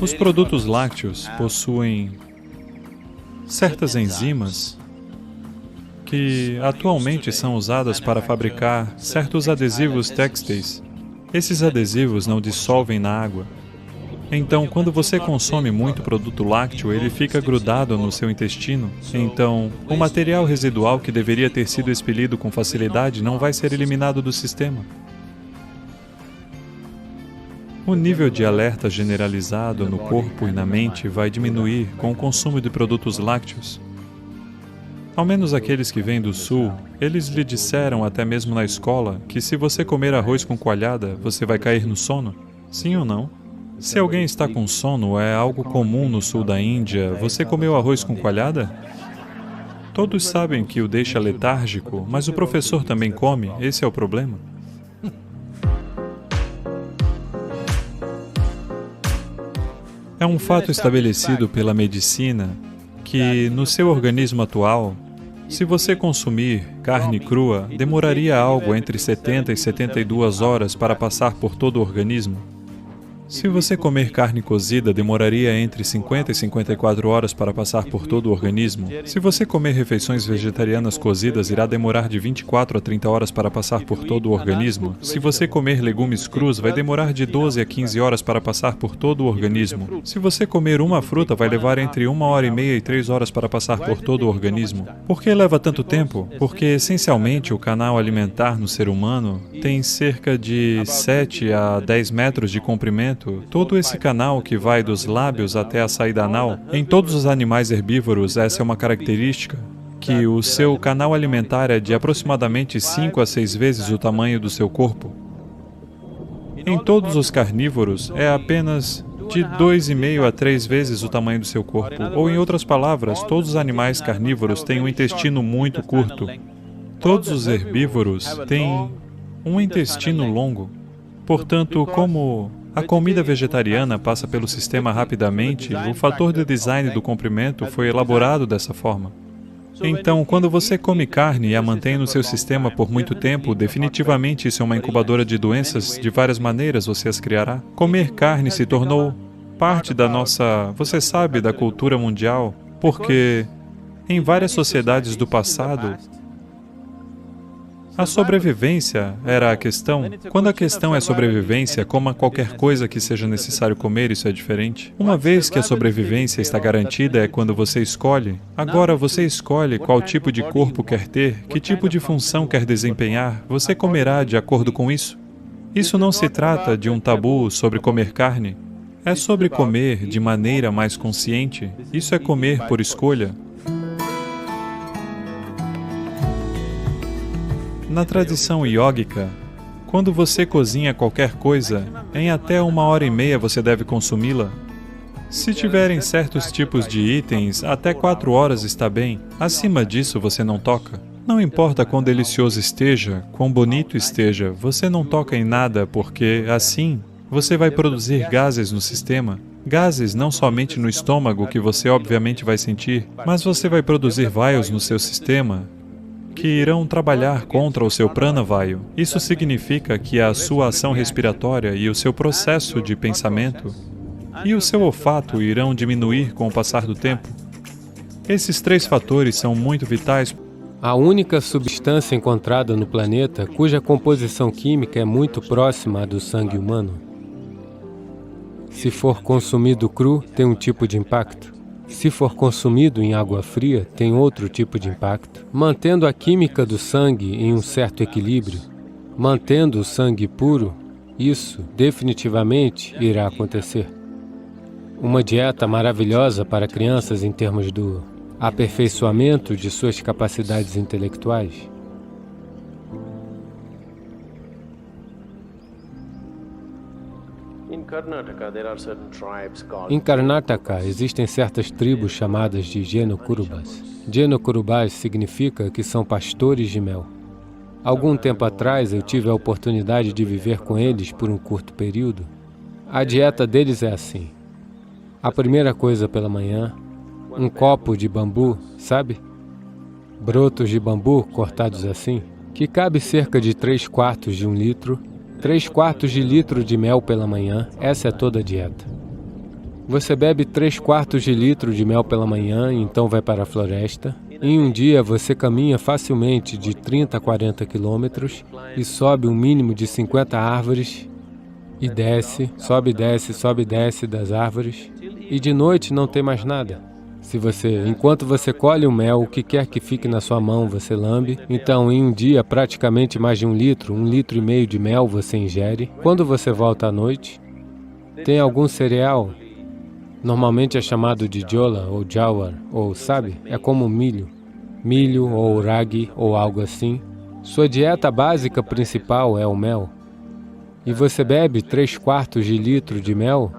Os produtos lácteos possuem certas enzimas que atualmente são usadas para fabricar certos adesivos têxteis. Esses adesivos não dissolvem na água. Então, quando você consome muito produto lácteo, ele fica grudado no seu intestino. Então, o material residual que deveria ter sido expelido com facilidade não vai ser eliminado do sistema. O nível de alerta generalizado no corpo e na mente vai diminuir com o consumo de produtos lácteos. Ao menos aqueles que vêm do sul, eles lhe disseram até mesmo na escola que se você comer arroz com coalhada, você vai cair no sono? Sim ou não? Se alguém está com sono, é algo comum no sul da Índia. Você comeu arroz com coalhada? Todos sabem que o deixa letárgico, mas o professor também come, esse é o problema. É um fato estabelecido pela medicina que, no seu organismo atual, se você consumir carne crua, demoraria algo entre 70 e 72 horas para passar por todo o organismo. Se você comer carne cozida, demoraria entre 50 e 54 horas para passar por todo o organismo. Se você comer refeições vegetarianas cozidas, irá demorar de 24 a 30 horas para passar por todo o organismo. Se você comer legumes crus, vai demorar de 12 a 15 horas para passar por todo o organismo. Se você comer uma fruta, vai levar entre 1h30 e 3 horas para passar por todo o organismo. Por que leva tanto tempo? Porque, essencialmente, o canal alimentar no ser humano tem cerca de 7 a 10 metros de comprimento. Todo esse canal que vai dos lábios até a saída anal, em todos os animais herbívoros, essa é uma característica, que o seu canal alimentar é de aproximadamente 5 a 6 vezes o tamanho do seu corpo. Em todos os carnívoros, é apenas de 2,5 a 3 vezes o tamanho do seu corpo. Ou, em outras palavras, todos os animais carnívoros têm um intestino muito curto. Todos os herbívoros têm um intestino longo. Portanto, como a comida vegetariana passa pelo sistema rapidamente, o fator de design do comprimento foi elaborado dessa forma. Então, quando você come carne e a mantém no seu sistema por muito tempo, definitivamente isso é uma incubadora de doenças. De várias maneiras você as criará. Comer carne se tornou parte da nossa, você sabe, da cultura mundial, porque em várias sociedades do passado, a sobrevivência era a questão. Quando a questão é sobrevivência, coma qualquer coisa que seja necessário comer, isso é diferente. Uma vez que a sobrevivência está garantida, é quando você escolhe. Agora você escolhe qual tipo de corpo quer ter, que tipo de função quer desempenhar, você comerá de acordo com isso. Isso não se trata de um tabu sobre comer carne. É sobre comer de maneira mais consciente. Isso é comer por escolha. Na tradição iógica, quando você cozinha qualquer coisa, em até 1h30 você deve consumi-la. Se tiverem certos tipos de itens, até 4 horas está bem. Acima disso, você não toca. Não importa quão delicioso esteja, quão bonito esteja, você não toca em nada porque, assim, você vai produzir gases no sistema. Gases não somente no estômago, que você obviamente vai sentir, mas você vai produzir vaios no seu sistema, que irão trabalhar contra o seu pranavayu. Isso significa que a sua ação respiratória e o seu processo de pensamento e o seu olfato irão diminuir com o passar do tempo. Esses 3 fatores são muito vitais. A única substância encontrada no planeta cuja composição química é muito próxima à do sangue humano. Se for consumido cru, tem um tipo de impacto. Se for consumido em água fria, tem outro tipo de impacto. Mantendo a química do sangue em um certo equilíbrio, mantendo o sangue puro, isso definitivamente irá acontecer. Uma dieta maravilhosa para crianças em termos do aperfeiçoamento de suas capacidades intelectuais. Em Karnataka, existem certas tribos chamadas de Jenokurubas. Jenokurubas significa que são pastores de mel. Algum tempo atrás, eu tive a oportunidade de viver com eles por um curto período. A dieta deles é assim. A primeira coisa pela manhã, um copo de bambu, sabe? Brotos de bambu cortados assim, que cabe cerca de 3/4 de um litro, 3/4 de litro de mel pela manhã, essa é toda a dieta. Você bebe 3/4 de litro de mel pela manhã e então vai para a floresta. Em um dia, você caminha facilmente de 30 a 40 quilômetros e sobe um mínimo de 50 árvores e desce, sobe e desce das árvores. E de noite não tem mais nada. Enquanto você colhe o mel, o que quer que fique na sua mão, você lambe. Então, em um dia, praticamente mais de 1 litro, 1,5 litro de mel você ingere. Quando você volta à noite, tem algum cereal, normalmente é chamado de jola ou jawar, ou sabe, é como milho ou ragi ou algo assim. Sua dieta básica principal é o mel. E você bebe 3/4 de litro de mel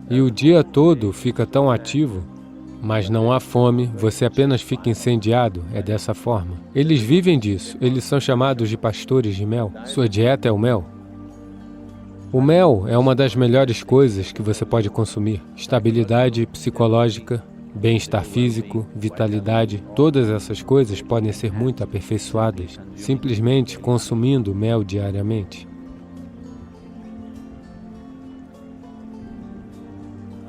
e o dia todo fica tão ativo. Mas não há fome, você apenas fica incendiado, é dessa forma. Eles vivem disso, eles são chamados de pastores de mel. Sua dieta é o mel. O mel é uma das melhores coisas que você pode consumir. Estabilidade psicológica, bem-estar físico, vitalidade, todas essas coisas podem ser muito aperfeiçoadas, simplesmente consumindo mel diariamente.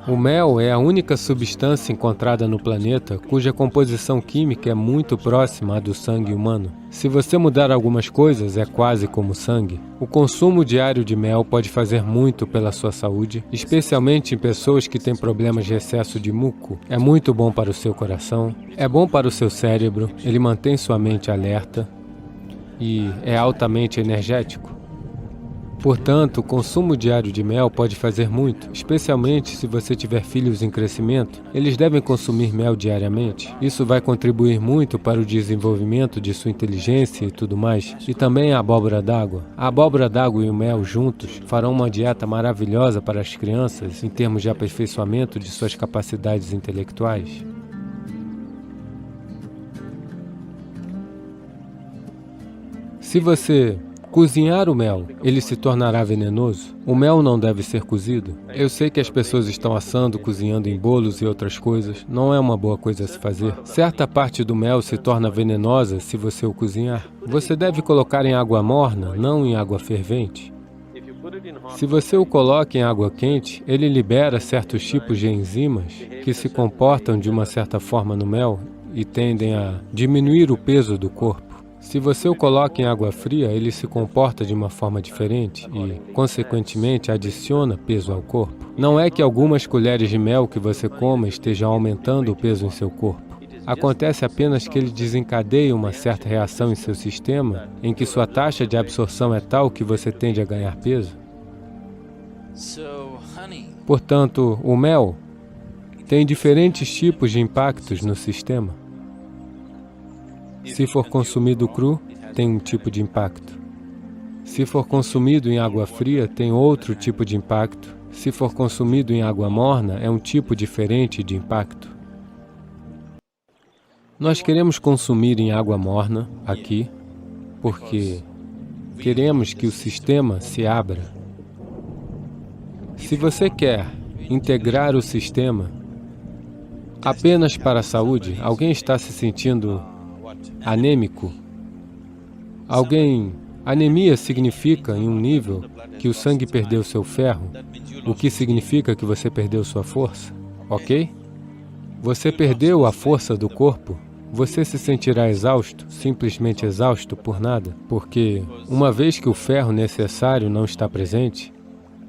O mel é a única substância encontrada no planeta cuja composição química é muito próxima à do sangue humano. Se você mudar algumas coisas, é quase como sangue. O consumo diário de mel pode fazer muito pela sua saúde, especialmente em pessoas que têm problemas de excesso de muco. É muito bom para o seu coração, é bom para o seu cérebro, ele mantém sua mente alerta e é altamente energético. Portanto, o consumo diário de mel pode fazer muito, especialmente se você tiver filhos em crescimento. Eles devem consumir mel diariamente. Isso vai contribuir muito para o desenvolvimento de sua inteligência e tudo mais. E também a abóbora d'água. A abóbora d'água e o mel juntos farão uma dieta maravilhosa para as crianças em termos de aperfeiçoamento de suas capacidades intelectuais. Se você cozinhar o mel, ele se tornará venenoso? O mel não deve ser cozido? Eu sei que as pessoas estão assando, cozinhando em bolos e outras coisas. Não é uma boa coisa a se fazer. Certa parte do mel se torna venenosa se você o cozinhar. Você deve colocar em água morna, não em água fervente. Se você o coloca em água quente, ele libera certos tipos de enzimas que se comportam de uma certa forma no mel e tendem a diminuir o peso do corpo. Se você o coloca em água fria, ele se comporta de uma forma diferente e, consequentemente, adiciona peso ao corpo. Não é que algumas colheres de mel que você coma estejam aumentando o peso em seu corpo. Acontece apenas que ele desencadeia uma certa reação em seu sistema, em que sua taxa de absorção é tal que você tende a ganhar peso. Portanto, o mel tem diferentes tipos de impactos no sistema. Se for consumido cru, tem um tipo de impacto. Se for consumido em água fria, tem outro tipo de impacto. Se for consumido em água morna, é um tipo diferente de impacto. Nós queremos consumir em água morna, aqui, porque queremos que o sistema se abra. Se você quer integrar o sistema apenas para a saúde, alguém está se sentindo anêmico. Anemia significa, em um nível, que o sangue perdeu seu ferro, o que significa que você perdeu sua força, ok? Você perdeu a força do corpo, você se sentirá exausto, simplesmente exausto por nada, porque, uma vez que o ferro necessário não está presente,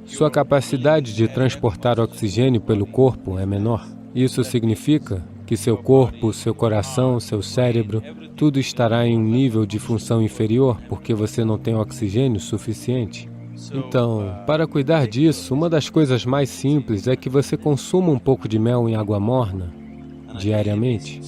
sua capacidade de transportar oxigênio pelo corpo é menor. Isso significa que seu corpo, seu coração, seu cérebro, tudo estará em um nível de função inferior porque você não tem oxigênio suficiente. Então, para cuidar disso, uma das coisas mais simples é que você consuma um pouco de mel em água morna diariamente.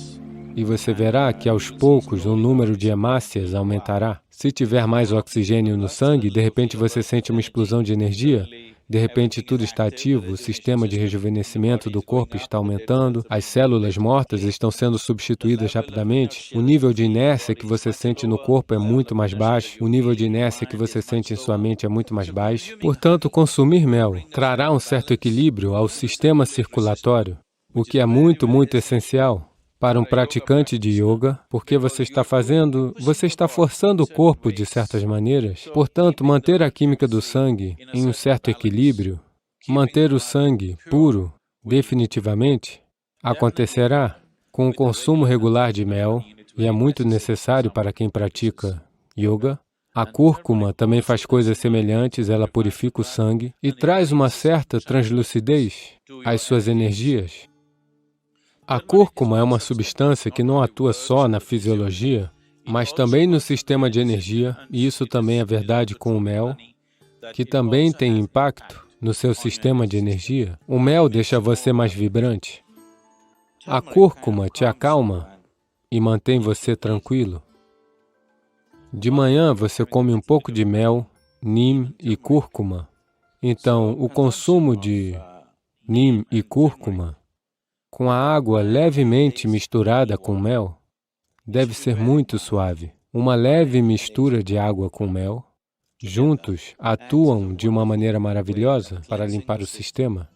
E você verá que aos poucos o número de hemácias aumentará. Se tiver mais oxigênio no sangue, de repente você sente uma explosão de energia. De repente tudo está ativo, o sistema de rejuvenescimento do corpo está aumentando, as células mortas estão sendo substituídas rapidamente, o nível de inércia que você sente no corpo é muito mais baixo, o nível de inércia que você sente em sua mente é muito mais baixo. Portanto, consumir mel trará um certo equilíbrio ao sistema circulatório, o que é muito, muito essencial para um praticante de yoga, porque você está forçando o corpo de certas maneiras. Portanto, manter a química do sangue em um certo equilíbrio, manter o sangue puro, definitivamente, acontecerá com o consumo regular de mel, e é muito necessário para quem pratica yoga. A cúrcuma também faz coisas semelhantes, ela purifica o sangue e traz uma certa translucidez às suas energias. A cúrcuma é uma substância que não atua só na fisiologia, mas também no sistema de energia, e isso também é verdade com o mel, que também tem impacto no seu sistema de energia. O mel deixa você mais vibrante. A cúrcuma te acalma e mantém você tranquilo. De manhã você come um pouco de mel, neem e cúrcuma. Então, o consumo de neem e cúrcuma, com a água levemente misturada com mel, deve ser muito suave. Uma leve mistura de água com mel, juntos atuam de uma maneira maravilhosa para limpar o sistema,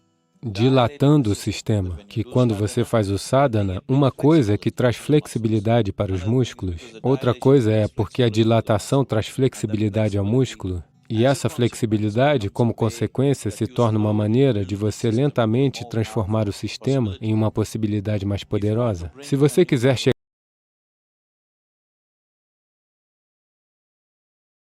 dilatando o sistema, que quando você faz o sadhana, uma coisa é que traz flexibilidade para os músculos, outra coisa é porque a dilatação traz flexibilidade ao músculo, e essa flexibilidade, como consequência, se torna uma maneira de você lentamente transformar o sistema em uma possibilidade mais poderosa. Se você quiser chegar